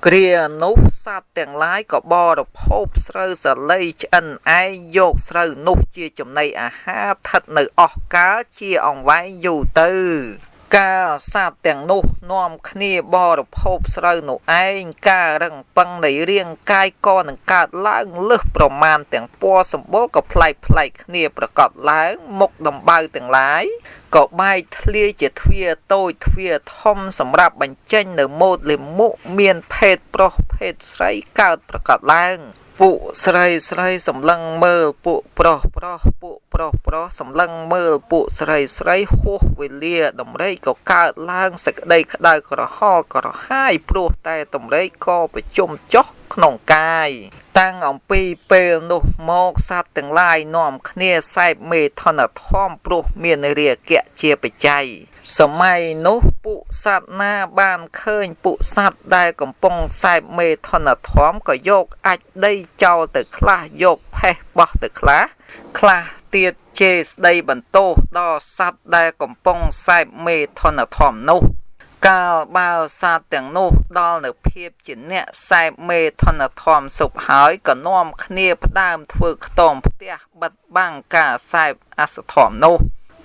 A: គ្រានោះសត្វទាំងឡាយក៏បរិភោគស្រូវសាលីឆ្អិនឯងយកស្រូវនោះជាចំណីអាហារស្ថិតនៅអស់កាលជាអង្វែងយូរទៅកាលសត្វទាំងនោះនាំគ្នាបរិភោគស្រូវនោះឯងការរឹងពឹងនៃរាងកាយក៏នឹងកើតឡើងលើសប្រមាណទាំងពណ៌សម្បុរក៏ប្លែកគ្នាប្រកបឡើងមុខដំបៅទាំងឡាយក៏បែកធ្លាយជាទ្វារតូចទ្វារធំសម្រាប់បញ្ចេញនៅម៉ូតលាមកមានភេទប្រុសភេទស្រីកើតប្រកបឡើងពួកស្រីសម្លឹងមើលពួកប្រុសពួកប្រុសសម្លឹងមើលពួកស្រីហួសវេលាដំរីក៏កើតឡើងសេចក្តីក្តៅក្រហល់ក្រហាយព្រោះតែដំរីក៏ប្រជុំចុះ ក្នុងកាយតាំងអំពីពេលនោះមកសត្វទាំងឡាយនាំគ្នាសែបមេថនធម្មព្រោះមានរាគៈជាបច្ច័យសម័យនោះពួកសត្វណាបានឃើញពួកសត្វដែលកំពុងសែបមេថនធម្មក៏យកអាចដីចោលទៅខ្លះយកផេះបោះទៅខ្លះទៀតជេរស្ដីបន្ទោសដល់សត្វដែលកំពុងសែបមេថនធម្មនោះកាលបើសត្វទាំងនោះដល់នៅភាពជាអ្នកសែបមេថនធម្មសុខហើយក៏នាំគ្នាផ្ដើមធ្វើខ្ទមផ្ទះបិទបាំងការសែបអសធម្មនោះ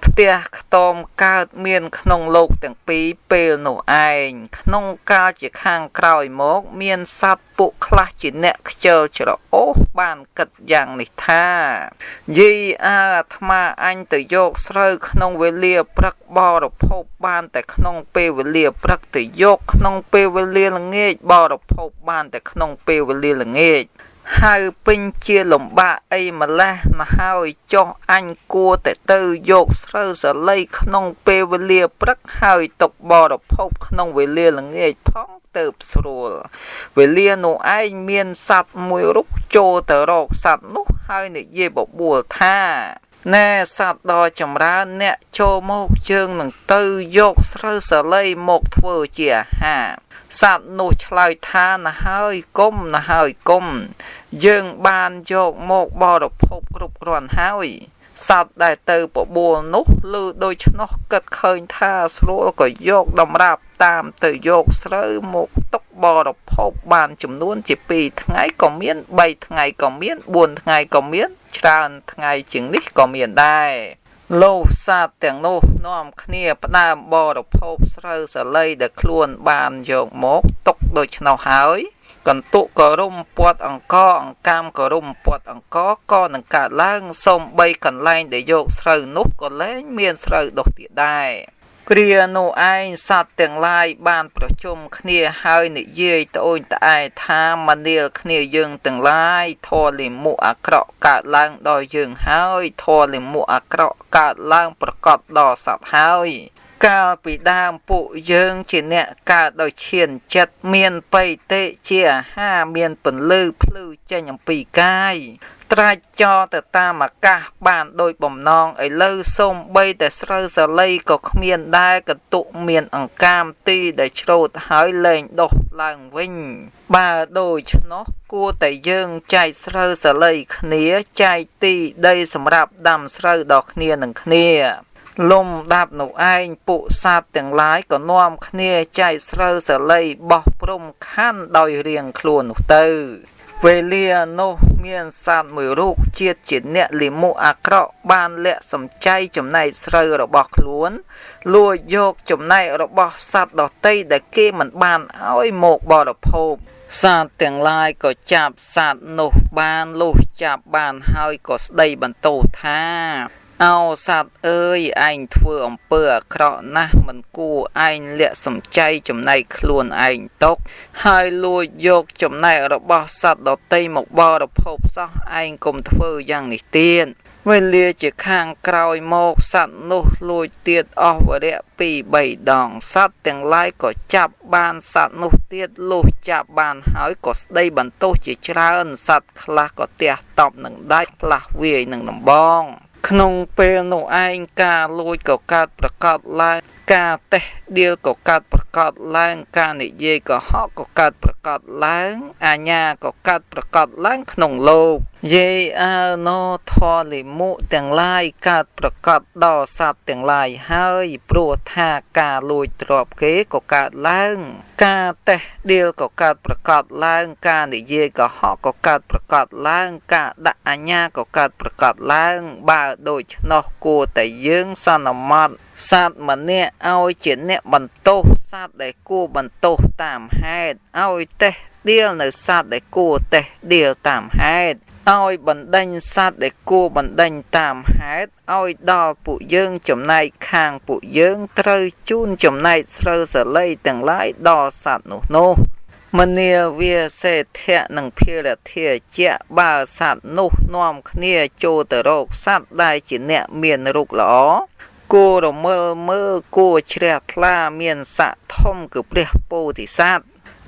A: ផ្ទះខ្ទមកើតមានក្នុងលោកទាំងពីរពេលនោះឯងក្នុងកាលជាខាងក្រោយមកមានសត្វពួកខ្លះជាអ្នកខ្ជិលច្រអូសបានគិតយ៉ាងនេះថាយីអាត្មាអញទៅយកស្រូវក្នុងវេលាព្រឹកបរិភោគបានតែក្នុងពេលវេលាព្រឹកទៅយកក្នុងពេលវេលាល្ងាចបរិភោគបានតែក្នុងពេលវេលាល្ងាចហើយពេញជាលំបាកអីម្លេះណាហើយចុះអញគួរតែទៅយកស្រូវសាលីក្នុងពេលវេលាព្រឹកហើយទុកបរិភោគក្នុងវេលាល្ងាចផងទៅស្រួលវេលានោះឯងមានសត្វមួយរូបចូលទៅរកសត្វនោះហើយនិយាយបបួលថាណែសត្វដ៏ចម្រើនអ្នកចូលមកយើងនឹងទៅយកស្រូវសាលីមកធ្វើជាអាហារសត្វនោះឆ្លើយថាណាហើយគុំយើងបានយកមកបរិភោគគ្រប់គ្រាន់ហើយសត្វដែលទៅបបួលនោះឮដូច្នោះគិតឃើញថាស្រួលក៏យកតម្រាប់តាមទៅយកស្រូវមកទុកបរិភោគបានចំនួនជា2ថ្ងៃក៏មាន3ថ្ងៃក៏មាន4ថ្ងៃក៏មានច្រើនថ្ងៃជាងនេះក៏មានដែរលោកសត្វទាំងនោះនាំគ្នាផ្ដើមបរិភោគស្រូវសាលីដែលខ្លួនបានយកមកទុកដូច្នោះហើយកន្ទុកក៏រុំពាត់អង្គអង្កាមក៏រុំពាត់អង្គក៏នឹងកើតឡើងសូម្បីកន្លែងដែលយកស្រូវនោះក៏លែងមានស្រូវដុះទៀតដែរគ្រានោះឯងសត្វទាំងឡាយបានប្រជុំគ្នាហើយនិយាយត្អូញត្អែថាមនាលគ្នាយើងទាំងឡាយធម៌លិមុខអាក្រក់កើតឡើងដល់យើងហើយធម៌លិមុខអាក្រក់កើតឡើងប្រកបដល់សត្វហើយកាលពីដើមពួកយើងជាអ្នកកើតដោយឈានចិត្តមានបៃតេជាអាហារមានពន្លឺភ្លឺចេញអំពីកាយត្រាច់ចោលទៅតាមអាកាសបានដោយបំណងឥឡូវសូម្បីតែស្រូវសាលីក៏គ្មានដែរកន្ទុកមានអង្កាមទីដែលច្រូតហើយលែងដុះឡើងវិញបើដូច្នោះគួរតែយើងចែកស្រូវសាលីគ្នាចែកទីដីសម្រាប់ដាំស្រូវដល់គ្នានឹងគ្នាលំដាប់នោះឯងពួកសត្វទាំងឡាយក៏នាំគ្នាចែកស្រូវសាលីបោះព្រំខណ្ឌដោយរៀងខ្លួននោះទៅវេលានោះមានសត្វមួយរូបជាតិជាអ្នកលិមុខអាក្រក់បានលាក់សំចៃចំណែកស្រូវរបស់ខ្លួនលួចយកចំណែករបស់សត្វដទៃដែលគេមិនបានឲ្យមកបរិភោគសត្វទាំងឡាយក៏ចាប់សត្វនោះបានលុះចាប់បានហើយក៏ស្ដីបន្ទោសថាអោសត្វអើយឯងធ្វើអំពើអាក្រក់ណាស់មិនគួរឯងលាក់សំចៃចំណែកខ្លួនឯងទុកហើយលួចយកចំណែករបស់សត្វដទៃមកបរិភោគសោះឯងកុំធ្វើយ៉ាងនេះទៀតវេលាជាខាងក្រោយមកសត្វនោះលួចទៀតអស់វរៈ2 3 ដងសត្វទាំងឡាយក៏ចាប់បានសត្វនោះទៀតលុះចាប់បានហើយក៏ស្ដីបន្ទោសជាច្រើនសត្វខ្លះក៏ទះតប់នឹងដាច់ផ្លាស់វាយនឹងដំបងក្នុងពេលនោះឯងការលួចក៏កើតប្រកបឡើងការតេះដៀលក៏កើតប្រកបឡើងការនិយាយកុហកក៏កើតប្រកបឡើងអាញាក៏កើតប្រកបឡើងក្នុងលោកយេអើណោធលិមុទាំងឡាយកើតប្រកបដល់សត្វទាំងឡាយហើយព្រោះថាការលួចទ្រព្យគេក៏កើតឡើងការតេះដៀលក៏កើតប្រកបឡើងការនិយាយកុហកក៏កើតប្រកបឡើងការដាក់អាញាក៏កើតប្រកបឡើងបើដូច្នោះគួរតែយើងសន្មត់សត្វម្នាក់ឲ្យជាអ្នកបន្ទោសសត្វដែលគួរបន្ទោសតាមហេតុឲ្យតេះដៀលនៅសត្វដែលគួរតេះដៀលតាមហេតុឲ្យបណ្ដេញសត្វដែលគួរបណ្ដេញតាមហេតុឲ្យដល់ពួកយើងចំណែកខាងពួកយើងត្រូវជូនចំណែកស្រូវសាលីទាំងឡាយដល់សត្វនោះមនាវាសេធៈនិងភារធាជាបើសត្វនោះនាំគ្នាចូលទៅរកសត្វដែលជាអ្នកមានរូបល្អគួររមើលមើលគួរជ្រះថ្លាមានស័ក្តិធំគឺព្រះពោធិសត្វ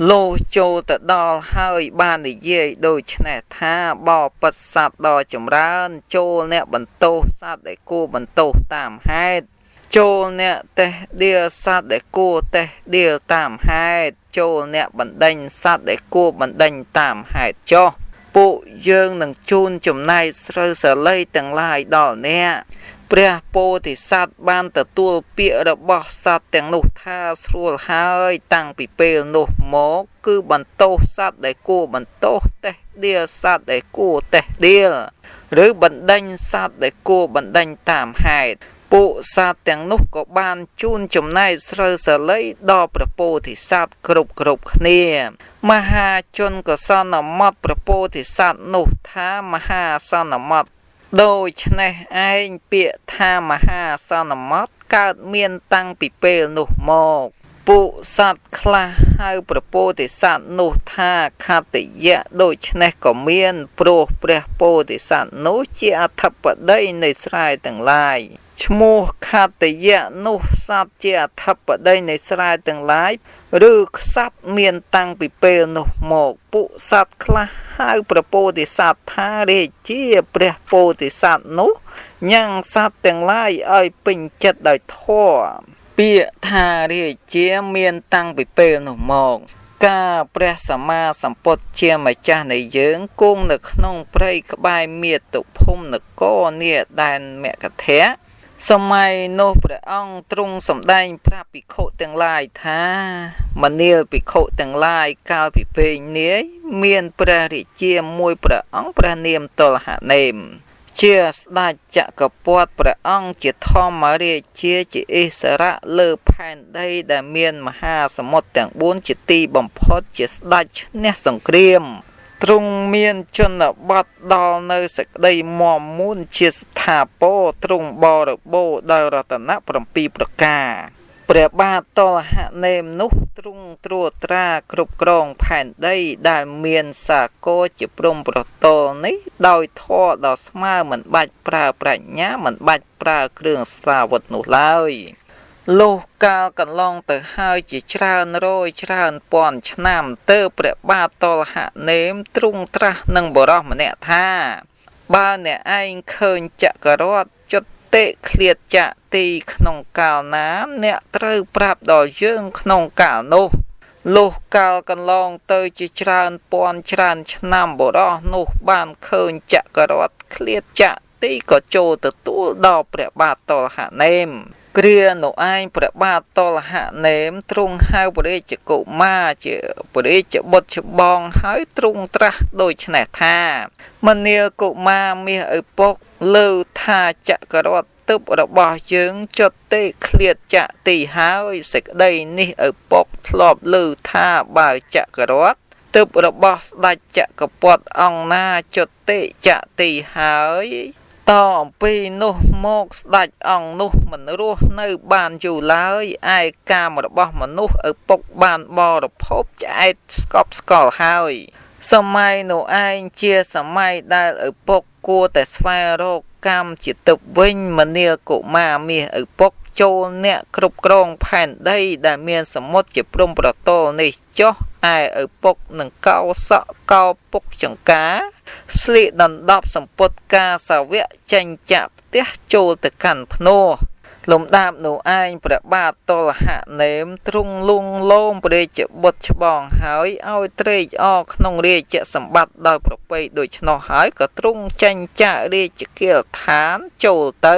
A: លោចូលទៅដល់ហើយបាននិយាយដូចនេះថាបបិទ្ធសត្វដ៏ចម្រើនចូលអ្នកបន្ទោសសត្វដែលគួរបន្ទោសតាមហេតុចូលអ្នកតេះដៀលសត្វដែលគួរតេះដៀលតាមហេតុចូលអ្នកបណ្ដេញសត្វដែលគួរបណ្ដេញតាមហេតុចុះពួកយើងនឹងជូនចំណែកស្រូវសាលីទាំងឡាយដល់អ្នកព្រះពោធិសត្វបានទទួលពាក្យរបស់សត្វទាំងនោះថាស្រួលហើយតាំងពីពេលនោះមកគឺបន្ទោសសត្វដែលគួរបន្ទោសតេះដៀលសត្វដែលគួរតេះដៀលឬបណ្ដេញសត្វដែលគួរបណ្ដេញតាមហេតុពួកសត្វទាំងនោះក៏បានជូនចំណែកស្រូវសាលីដល់ព្រះពោធិសត្វគ្រប់គ្នាមហាជនក៏សន្មតព្រះពោធិសត្វនោះថាមហាសន្មតដូច្នេះឯងពាក្យថាមហាសន្មតកើតមានតាំងពីពេលនោះមកពួកសត្វខ្លះហៅព្រះពោធិសត្វនោះថាខត្តយៈដូច្នេះក៏មានព្រោះព្រះពោធិសត្វនោះជាអធិបតីនៃស្រែទាំងឡាយឈ្មោះខត្តយៈនោះសត្វជាអធិបតីនៃស្រែទាំងឡាយឬខ្សត្រមានតាំងពីពេលនោះមកពួកសត្វខ្លះហៅព្រះពោធិសត្វថារាជាព្រះពោធិសត្វនោះញ៉ាំងសត្វទាំងឡាយឲ្យពេញចិត្តដោយធម៌ពាក្យថារាជាមានតាំងពីពេលនោះមកការព្រះសម្មាសម្ពុទ្ធជាម្ចាស់នៃយើងគង់នៅក្នុងព្រៃក្បែរមាតុភូមិនគរនាដែនមគធៈសម័យនោះព្រះអង្គទ្រង់សម្ដែងប្រាប់ភិក្ខុទាំងឡាយថាមនាលភិក្ខុទាំងឡាយកាលពីពេលនាយមានព្រះរាជាមួយព្រះអង្គព្រះនាមតុលហនេមជាស្ដេចចក្រពត្តិព្រះអង្គជាធម្មរាជាជាឥសរៈលើផែនដីដែលមានមហាសមុទ្រទាំង4ជាទីបំផុតជាស្ដេចឈ្នះសង្គ្រាមទ្រង់មានជនបទដល់នៅសេចក្តីមាំមួនជាស្ថាពរទ្រង់បរិបូរដោយរតនៈ7ប្រការព្រះបាទតុលហនេមនោះទ្រង់ត្រួតត្រាគ្រប់គ្រងផែនដីដែលមានសាគរជាព្រំប្រទល់នេះដោយធម៌ដ៏ស្មើមិនបាច់ប្រើប្រាជ្ញាមិនបាច់ប្រើគ្រឿងស្រាវុធនោះឡើយលុះកាលកន្លងទៅហើយជាច្រើនរយច្រើនពាន់ឆ្នាំទើបព្រះបាទតុលហនេមទ្រង់ត្រាស់នឹងបរិសម្នាក់ថាបើអ្នកឯងឃើញចក្ររតចុតិឃ្លាតចទីក្នុងកាលណាអ្នកត្រូវប្រាប់ដល់យើងក្នុងកាលនោះលុះកាលកន្លងទៅជាច្រើនពាន់ច្រើនឆ្នាំបរិសនោះបានឃើញចក្ររតឃ្លាតចទីក៏ចូលទទួលដល់ព្រះបាទតុលហនេមគ្រានោះឯងព្រះបាទតុលហនេមទ្រង់ហៅព្រះរាជកុមារជាព្រះរាជបុត្រច្បងហើយទ្រង់ត្រាស់ដូចនេះថាមនាលកុមារមាសឪពុកលើថាចក្ររតទិបរបស់យើងចុតិឃ្លាតចទីហើយសេចក្តីនេះឪពុកធ្លាប់លើថាបើចក្ររតទិបរបស់ស្ដេចចក្រពត្តិអង្គណាចុតិចទីហើយតអំពីនោះមកស្ដេចអង្គនោះមិនរស់នៅបានយូរឡើយឯកាមរបស់មនុស្សឪពុកបានបរិភោគឆ្អែតស្កប់ស្កល់ហើយសម័យនោះឯងជាសម័យដែលឪពុកគួរតែស្វែងរកកម្មជាទឹកវិញមនាលកុមារមាសឪពុកចូលអ្នកគ្រប់គ្រងផែនដីដែលមានសមុទ្រជាព្រំប្រទល់នេះចុះឯឪពុកនឹងកោសក់កោពុកចង្ការស្លៀកដណ្ដប់សម្ពុតការសាវកចេញចាក់ផ្ទះចូលទៅកាន់ភ្នោះលំដាប់នោះឯងព្រះបាទតុលហនេមទ្រង់លួងលោមព្រះរាជបុត្រច្បងហើយឲ្យត្រេកអរក្នុងរាជសម្បត្តិដោយប្រពៃដូច្នោះហើយក៏ទ្រង់ចេញចាក់រាជគាលដ្ឋានចូលទៅ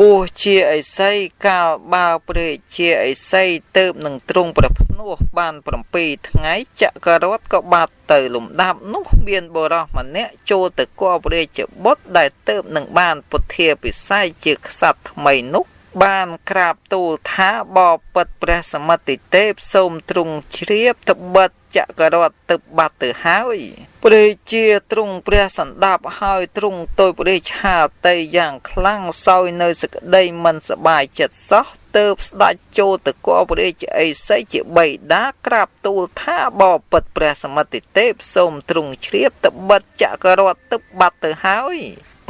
A: បួសជាឥសីកាលបើព្រះរាជាឥសីទៅនឹងទ្រង់ព្រះភ្នោះបាន7ថ្ងៃចក្ររតក៏បាត់ទៅលំដាប់នោះមានបុរសម្នាក់ចូលទៅគប់ព្រះរាជបុត្រដែលទៅនឹងបានពុទ្ធាពិស័យជាក្សត្រថ្មីនោះបានក្រាបទូលថាបបិទ្ធព្រះសមិទ្ធិទេពសូមទ្រង់ជ្រាបត្បិតចក្ររតទៅបាត់ទៅហើយព្រះជាទ្រង់ព្រះសណ្ដាប់ហើយទ្រង់ទុយព្រះឆាតីយ៉ាងខ្លាំងសោយនៅសេចក្តីមិនសប្បាយចិត្តសោះទើបស្ដេចចូលទៅគប់ព្រះរាជឥសីជាបិតាក្រាបទូលថាបបិទ្ធព្រះសមិទ្ធិទេពសូមទ្រង់ជ្រាបត្បិតចក្ររតទៅបាត់ទៅហើយ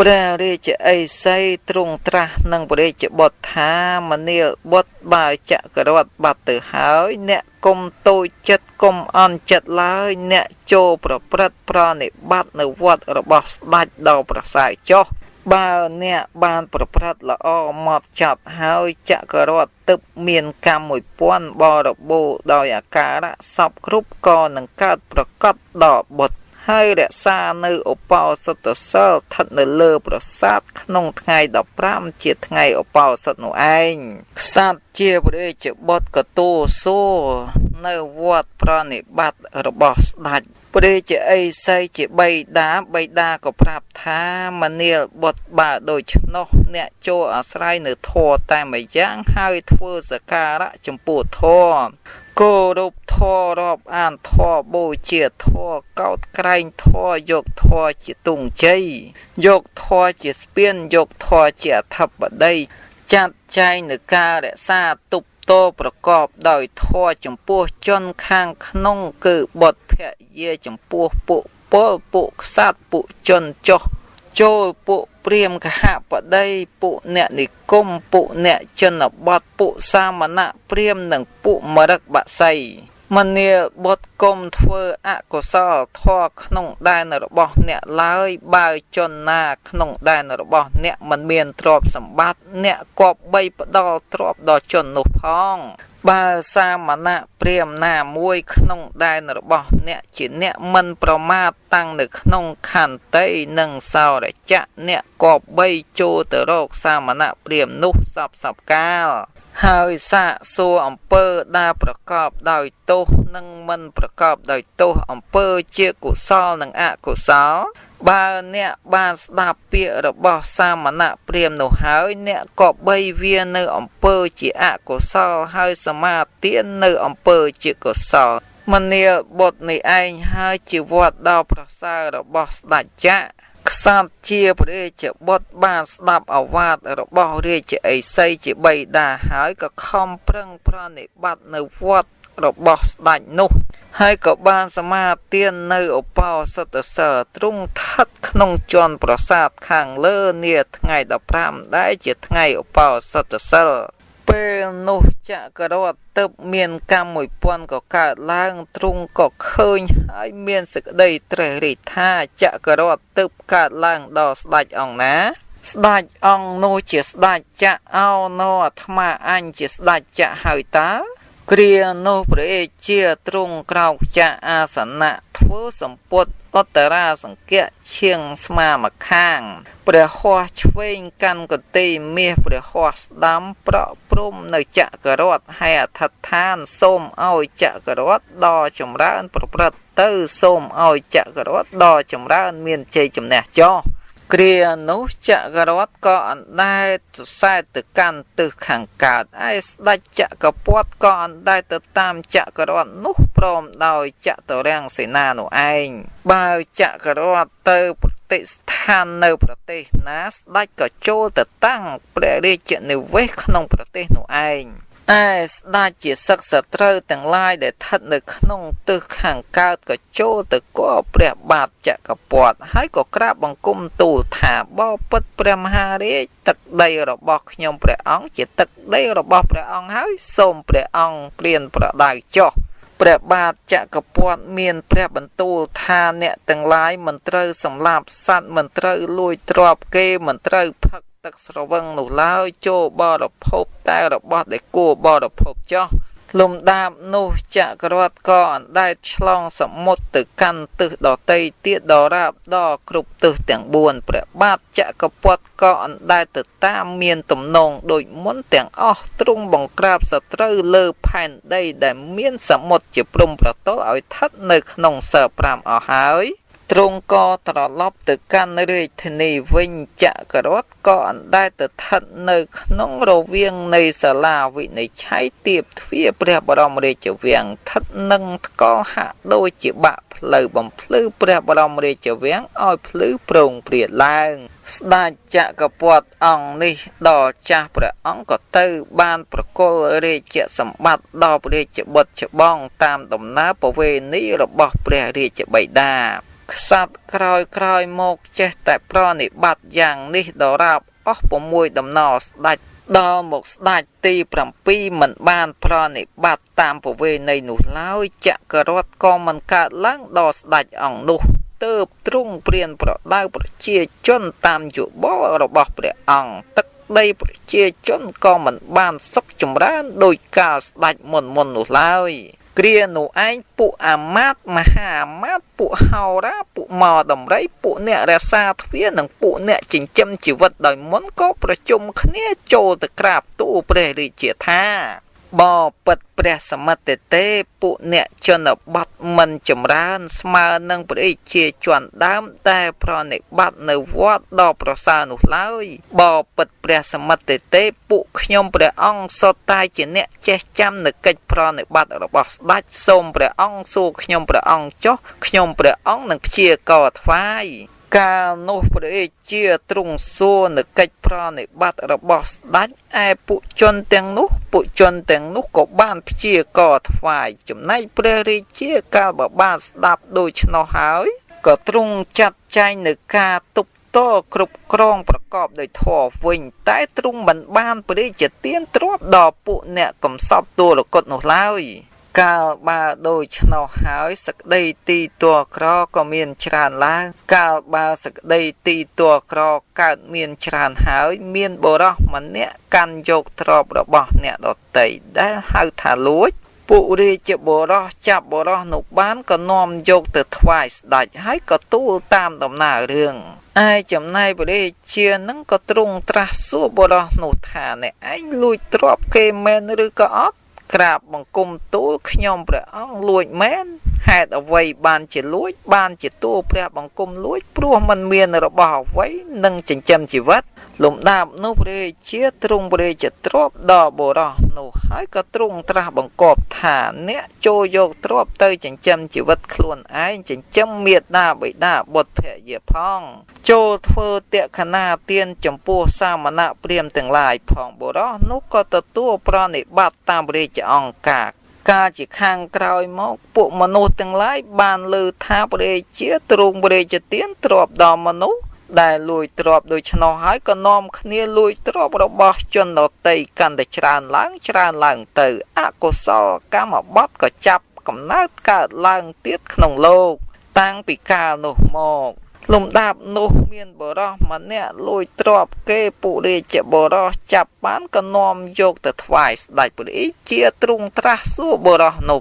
A: ព្រះរាជឥសីទ្រង់ត្រាស់នឹងព្រះរាជបុត្រថាមនាលបុត្របើចក្ររតបាត់ទៅហើយអ្នកគុំតូចចិត្តគុំអន់ចិត្តឡើយអ្នកចូលប្រព្រឹត្តប្រណិប័តនៅវត្តរបស់ស្ដេចដ៏ប្រសើរចុះបើអ្នកបានប្រព្រឹត្តល្អមកចាត់ហើយចក្ររតទឹកមានកម្ម1000បរិបូរដោយអាការៈសពគ្រប់ក៏នឹងកើតប្រកបដល់បុត្រហើយរក្សានៅឧបោសថសិលស្ថិតនៅលើប្រាសាទក្នុងថ្ងៃ15ជាថ្ងៃឧបោសថនោះឯងក្សត្រជាព្រះរាជបុត្រក៏ទូលសួរនៅវត្តប្រណិប័តរបស់ស្ដេចព្រះរាជឥសីជាបិតាក៏ប្រាប់ថាមនាលបុត្របើដូច្នោះអ្នកចូលអាស្រ័យនៅធម៌តែម្យ៉ាងហើយធ្វើសក្ការៈចំពោះធម៌គោរពធម៌រាប់អានធម៌បូជាធម៌កោតក្រែងធម៌យកធម៌ជាទង់ជ័យយកធម៌ជាស្ពានយកធម៌ជាអធិបតីចាត់ចែងនៅការរក្សាទុកតប្រកបដោយធម៌ចំពោះជនខាងក្នុងគឺបុត្រភយាចំពោះពួកពលពួកក្សត្រពួកជនចុះចូលពួកព្រាហ្មណ៍កហបតីពួកអ្នកនិគមពួកអ្នកជនបទពួកសាមណៈព្រាហ្មណ៍និងពួកមរឹកបក្សីមនាលបុត្រគុំធ្វើអកុសលធម៌ក្នុងដែនរបស់អ្នកឡើយបើជនណាក្នុងដែនរបស់អ្នកមិនមានទ្រព្យសម្បត្តិអ្នកគប្បីផ្ដល់ទ្រព្យដល់ជននោះផងបើសាមណៈព្រាហ្មណ៍ណាមួយក្នុងដែនរបស់អ្នកជាអ្នកមិនប្រមាទតាំងនៅក្នុងខន្តីនិងសោរចៈអ្នកគប្បីចូលទៅរកសាមណៈព្រាហ្មណ៍នោះសពកាលហើយសាកសួរអំពើដែលប្រកបដោយទោសនិងមិនប្រកបដោយទោសអំពើជាកុសលនិងអកុសលបើអ្នកបានស្ដាប់ពាក្យរបស់សាមណៈព្រាហ្មណ៍នោះហើយអ្នកក៏បីវានៅអំពើជាអកុសលហើយសមាទាននៅអំពើជាកុសលមនាលបុត្រនេះឯងហើយជាវត្តដ៏ប្រសើររបស់ស្ដេចចក្រក្សត្រជាព្រះរាជបុត្របានស្ដាប់ឱវាទរបស់រាជឥសីជាបិតាហើយក៏ខំប្រឹងប្រណិប័តនៅវត្តរបស់ស្ដេចនោះហើយក៏បានសមាទាននៅឧបោសថសិលទ្រង់ស្ថិតក្នុងជាន់ប្រាសាទខាងលើនាថ្ងៃ15ដែលជាថ្ងៃឧបោសថសិលពេលនោះចក្ររតទើបមានកម្ម1000ក៏កើតឡើងទ្រង់ក៏ឃើញហើយមានសេចក្តីត្រេះរិះថាចក្ររតទើបកើតឡើងដល់ស្ដេចអង្គណាស្ដេចអង្គនោះជាស្ដេចចក្រអោណោអាត្មាអញជាស្ដេចចក្រហើយតើគ្រានោះព្រះរាជាទ្រង់ក្រោកចាកអាសនៈធ្វើសម្ពុតឧត្តរាសង្កៈឈៀងស្មាម្ខាងព្រះហស្ថឆ្វេងកាន់កន្ទីមាសព្រះហស្ថស្ដាំប្រក់ព្រំនៅចក្ររតហើយអធិដ្ឋានសូមឲ្យចក្ររតដ៏ចម្រើនប្រព្រឹត្តទៅសូមឲ្យចក្ររតដ៏ចម្រើនមានជ័យជំនះចោះគ្រានោះចក្ររតក៏អណ្ដែតសរសែតទៅកាន់ទិសខាងកើតឯស្ដេចចក្រពត្តិក៏អណ្ដែតទៅតាមចក្ររតនោះព្រមដោយចតុរាំងសេនានោះឯងបើចក្ររតទៅប្រតិស្ថាននៅប្រទេសណាស្ដេចក៏ចូលទៅតាំងព្រះរាជនិវេសក្នុងប្រទេសនោះឯងឯស្ដេចជាសឹកសត្រូវទាំងឡាយដែលស្ថិតនៅក្នុងទិសខាងកើតក៏ចូលទៅគោព្រះបាទចក្រពត្តិហើយក៏ក្រាបបង្គំទូលថាបបិទ្ធព្រះមហារាជទឹកដីរបស់ខ្ញុំព្រះអង្គជាទឹកដីរបស់ព្រះអង្គហើយសូមព្រះអង្គព្រានប្រដៅចុះព្រះបាទចក្រពត្តិមានព្រះបន្ទូលថាអ្នកទាំងឡាយមិនត្រូវសម្លាប់សត្វមិនត្រូវលួចទ្រព្យគេមិនត្រូវផឹកទឹកស្រវឹងនោះឡើយចូលបរិភោគតែរបស់ដែលគួរបរិភោគចុះលំដាប់នោះចក្ររតក៏អណ្ដែតឆ្លងសមុទ្រទៅកាន់ទិសដទៃទៀតដរាបដល់គ្រប់ទិសទាំង4ព្រះបាទចក្រពត្តិក៏អណ្ដែតទៅតាមមានទំនងដូចមុនទាំងអស់ទ្រង់បង្ក្រាបសត្រូវលើផែនដីដែលមានសមុទ្រជាព្រំប្រទល់ឲ្យស្ថិតនៅក្នុងសើ5អស់ហើយទ្រង់ក៏ត្រឡប់ទៅកាន់រាជធានីវិញចក្ររតក៏អណ្ដែតទៅស្ថិតនៅក្នុងរវាងនៃសាលាវិនិច្ឆ័យទៀបទ្វារព្រះបរមរាជវាំងស្ថិតនឹងថ្កល់ហាក់ដូចជាបាក់ផ្លូវបំភ្លឺព្រះបរមរាជវាំងឲ្យភ្លឺប្រងព្រាតឡើងស្ដេចចក្រពត្តិអង្គនេះដល់ចាស់ព្រះអង្គក៏ទៅបានប្រគល់រាជសម្បត្តិដល់ព្រះរាជបុត្រច្បងតាមដំណើរប្រវេណីរបស់ព្រះរាជបិតា ខ្សាត់ក្រោយមកចេះតែប្រណិប័តយ៉ាងនេះដរាបអស់6ដំណរស្ដេចដល់មកស្ដេចទី7មិនបានប្រណិប័តតាមប្រវេណីនោះឡើយចក្ររតក៏មិនកើតឡើងដល់ស្ដេចអង្គនោះទើបទ្រង់ព្រានប្រដៅប្រជាជនតាមយោបល់របស់ព្រះអង្គទឹកដីប្រជាជនក៏មិនបានសុខចម្រើនដោយកាលស្ដេចមុននោះឡើយគ្រានោះឯងពួកអាមាត្យមហាអាមាត្យពួកហោរាពួកម៉ោដំរីពួកអ្នករក្សាទ្វារនិងពួកអ្នកចិញ្ចឹមជីវិតដោយមុនក៏ប្រជុំគ្នាចូលទៅក្រាបទូលព្រះរាជាថាបពិតព្រះសមិទ្ធទេពួកអ្នកជនបទមិនចម្រើនស្មើនឹងព្រះរាជាជាន់ដើមតែប្រណិប័តនៅវត្តដ៏ប្រសើរនោះឡើយបពិតព្រះសមិទ្ធទេពួកខ្ញុំព្រះអង្គសុទ្ធតែជាអ្នកចេះចាំនៅកិច្ចប្រណិប័តរបស់ស្ដេចសូមព្រះអង្គសួរខ្ញុំព្រះអង្គចុះខ្ញុំព្រះអង្គនឹងព្យាករថ្វាយកាលនោះព្រះរាជាទ្រង់សួរនៅកិច្ចប្រណិប័តរបស់ស្ដេចឯពួកជនទាំងនោះក៏បានព្យាករថ្វាយចំណែកព្រះរាជាកាលបើបានស្ដាប់ដូច្នោះហើយក៏ទ្រង់ចាត់ចែងនៅការទប់តគ្រប់គ្រងប្រកបដោយធម៌វិញតែទ្រង់មិនបានព្រះរាជទានទ្រព្យដល់ពួកអ្នកកំសត់ទូលគតនោះឡើយកាលបើដូច្នោះហើយសក្តីទីតួក្រក៏មានច្រើនឡើងកាលបើសក្តីទីតួក្រកើតមានច្រើនហើយមានបុរសម្នាក់កាន់យកទ្រព្យរបស់អ្នកដទៃដែលហៅថាលួចពួករាជបុរសចាប់បុរសនោះបានក៏នាំយកទៅថ្វាយស្ដេចហើយក៏ទូលតាមដំណើររឿងឯចំណែកព្រះរាជានឹងក៏ទ្រង់ត្រាស់សួរបុរសនោះថាអ្នកឯងលួចទ្រព្យគេមែនឬក៏អត់ក្រាបបង្គំទូលខ្ញុំព្រះអង្គលួចមែនហេតុអ្វីបានជាលួចបានជាទូលព្រះបង្គំលួចព្រោះมันមានរបស់អ្វីនឹងចិញ្ចឹមជីវិតលំដាប់នោះព្រះរាជាទ្រង់ព្រះរាជទ្រព្យដល់បុរសនោះហើយក៏ទ្រង់ត្រាស់បង្គាប់ថាអ្នកចូលយកទ្រព្យទៅចិញ្ចឹមជីវិតខ្លួនឯងចិញ្ចឹមមាតាបិតាបុត្រភរិយាផងចូលធ្វើទក្ខណាទានចំពោះសាមណព្រាហ្មណ៍ទាំងឡាយផងបុរសនោះក៏ទទួលប្រណិប័តតាមព្រះរាជអង្គការជាខាងក្រោយមកពួកមនុស្សទាំងឡាយបានលើថាព្រះរាជាទ្រង់ព្រះរាជទានទ្រព្យដល់មនុស្សដែលលួចទ្រព្យដូច្នោះហើយក៏នាំគ្នាលួចទ្រព្យរបស់ជនដទៃកាន់តែច្រើនឡើងទៅអកុសលកម្មបត្តិក៏ចាប់កំណើតកើតឡើងទៀតក្នុងលោកតាំងពីកាលនោះមកលំដាប់នោះមានបុរសម្នាក់លួចទ្រព្យគេពុរាជបុរសចាប់បានក៏នាំយកទៅថ្វាយស្ដេចព្រះរាជាទ្រង់ត្រាស់សួរបុរសនោះ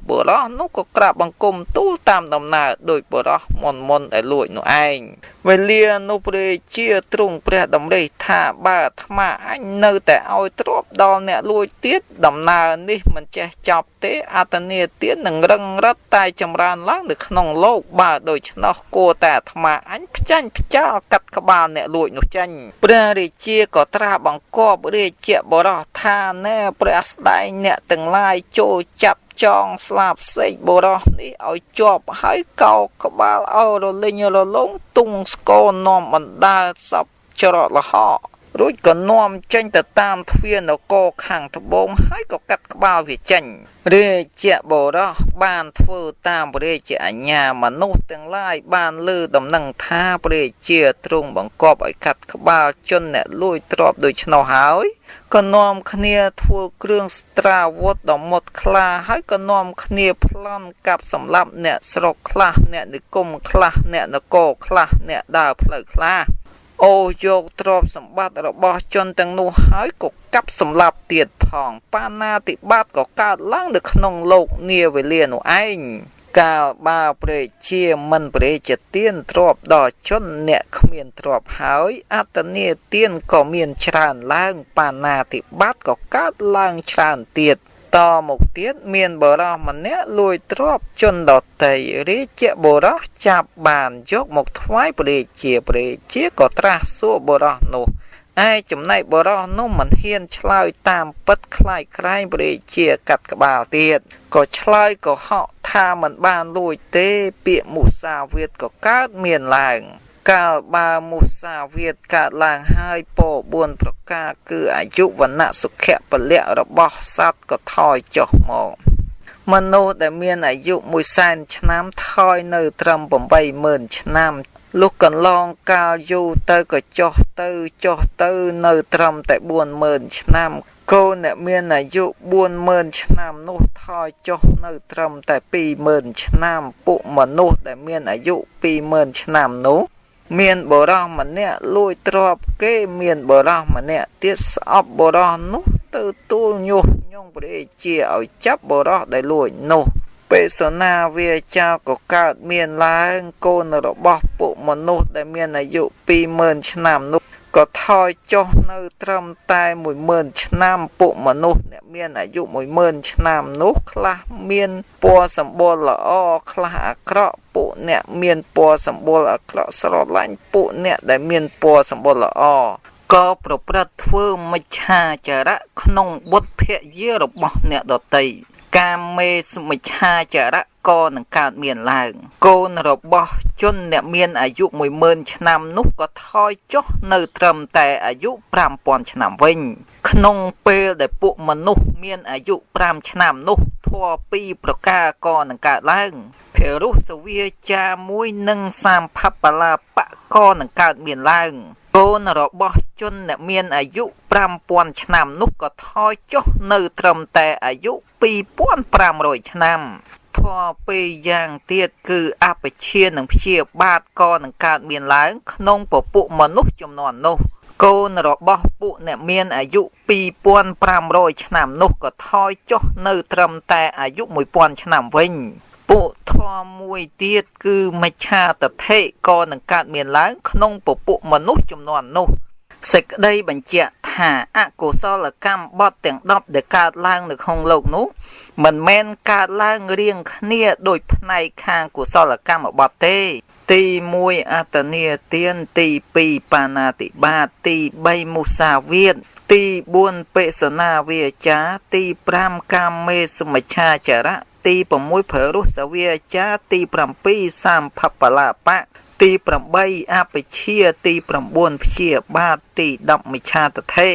A: ក៏ក្រាបបង្គំទូលតាមដំណើរដោយបុរសមុនដែលលួចនោះឯងវេលានោះព្រះរាជាទ្រង់ព្រះតម្រិះថាបើអាត្មាអញនៅតែឲ្យទ្រព្យដល់អ្នកលួចទៀតដំណើរនេះមិនចេះចប់ទេអត្តនាទាននឹងរឹងរិតតែចម្រើនឡើងនៅក្នុងលោកបើដូច្នោះគួរតែអាត្មាអញផ្ចាញ់ផ្ចាល់កាត់ក្បាលអ្នកលួចនោះចេញព្រះរាជាក៏ត្រាស់បង្គាប់រាជបុរសថាណែព្រះស្ដែងអ្នកទាំងឡាយចូលចាប់ចងស្លាបសេកបុរសនេះឲ្យជាប់ហើយកោក្បាលឲ្យរលិញរលងទុងស្គរនាំបណ្ដាលសពច្រកលហករួចក៏នាំចេញទៅតាមទ្វារនគរខាងត្បូងហើយក៏កាត់ក្បាលវាចេញរាជបុរសបានធ្វើតាមព្រះរាជអាជ្ញាមនុស្សទាំងឡាយបានលើដំណឹងថាព្រះរាជាទ្រង់បង្គាប់ឲ្យកាត់ក្បាលជនអ្នកលួចទ្រព្យដូច្នោះហើយក៏នាំគ្នាធ្វើគ្រឿងស្ត្រាវុធដ៏មុតខ្លាហើយក៏នាំគ្នាប្លន់កាប់សម្លាប់អ្នកស្រុកខ្លះអ្នកនិគមខ្លះអ្នកនគរខ្លះអ្នកដើរផ្លូវខ្លះអូយកទ្រព្យសម្បត្តិរបស់ជនទាំងនោះហើយក៏កាប់សម្លាប់ទៀតផងបាណាតិបាតក៏កើតឡើងនៅក្នុងលោកនាវេលានោះឯងកាលបើព្រះជាមិនព្រះជាទានទ្រព្យដល់ជនអ្នកគ្មានទ្រព្យហើយអត្តនាទានក៏មានច្រើនឡើងបាណាតិបាតក៏កើតឡើងច្រើនទៀតតមកទៀតមានបុរសម្នាក់លួចទ្រព្យជនដទៃរាជបុរសចាប់បានយកមកថ្វាយព្រះជាក៏ត្រាស់សួរបុរសនោះឯចំណែកបុរសនោះមិនហ៊ានឆ្លើយតាមពិតខ្លាចក្រែងព្រះជាកាត់ក្បាលទៀតក៏ឆ្លើយក៏ហក់ថាមិនបានលួចទេពាក្យមុសាវាទក៏កើតមានឡើងកាលបើមុសាវាទកើតឡើងហើយពរ4ប្រការគឺអាយុវណ្ណៈសុខៈពលៈរបស់សត្វក៏ថយចុះមក មនុស្សដែលមានអាយុ100,000 ឆ្នាំថយនៅត្រឹម80000 ឆ្នាំលុះកន្លងកាលយូរទៅក៏ចុះទៅនៅត្រឹមតែ40000 ឆ្នាំកូនអ្នកមានអាយុ40000 ឆ្នាំនោះថយចុះនៅត្រឹមតែ20000 ឆ្នាំពួកមនុស្សដែលមានអាយុ20000 ឆ្នាំនោះមានបរោះម្នាក់លួចទ្រព្យគេមានបរោះម្នាក់ទៀតស្អប់បរោះនោះទៅទូលញុះញង់ព្រះរាជាឲ្យចាប់បរោះដែលលួចនោះបេសនាវាចាក៏កើតមានឡើងកូនរបស់ពួកមនុស្សដែលមានអាយុ20000 ឆ្នាំនោះក៏ថយចុះនៅត្រឹមតែ10000 ឆ្នាំពួកមនុស្សអ្នកមានអាយុ10000 ឆ្នាំនោះខ្លះមានពណ៌សម្បុរល្អខ្លះអាក្រក់ពួកអ្នកមានពណ៌សម្បុរអាក្រក់ស្រឡាញ់ពួកអ្នកដែលមានពណ៌សម្បុរល្អក៏ប្រព្រឹត្តធ្វើមិច្ឆាចារៈក្នុងបុត្រភយារបស់អ្នកដទៃកាមេសុមិច្ឆាចារៈក៏នឹងកើតមានឡើងកូនរបស់ជនអ្នកមានអាយុ10000 ឆ្នាំនោះក៏ថយចុះនៅត្រឹមតែអាយុ5000 ឆ្នាំវិញក្នុងពេលដែលពួកមនុស្សមានអាយុ5 ឆ្នាំនោះធម៌2ប្រការក៏នឹងកើតឡើងភិរុសវាចាមួយនិងសម្ភបលាបៈក៏នឹងកើតមានឡើងកូនរបស់ជនអ្នកមានអាយុ5000 ឆ្នាំនោះក៏ថយចុះនៅត្រឹមតែអាយុ2500 ឆ្នាំធម៌ពីរយ៉ាងទៀតគឺអបជានិងព្យាបាទក៏នឹងកើតមានឡើងក្នុងពពួកមនុស្សចំនួននោះកូនរបស់ពួកអ្នកមានអាយុ2500 ឆ្នាំនោះក៏ថយចុះនៅត្រឹមតែអាយុ1000 ឆ្នាំវិញពួកធម៌មួយទៀតគឺមិច្ឆាទិដ្ឋិក៏នឹងកើតមានឡើងក្នុងពពួកមនុស្សចំនួននោះសេចក្តីបញ្ជាក់ថាអកុសលកម្មបទទាំង10ដែលកើតឡើងនៅក្នុងលោកនោះមិនមែនកើតឡើងរៀងគ្នាដោយផ្នែកខាងកុសលកម្មបទទេទី1អតនីទានទី2បាណាតិបាតទី3មុសាវាទទី4បេសនាវាចាទី5កាមេសុមិច្ឆាចារៈទី6ភរុសវាចាទី7សម្ភបលាបៈទី8អបជាទី9ព្យាបាទទី10មិច្ឆាទិដ្ឋិ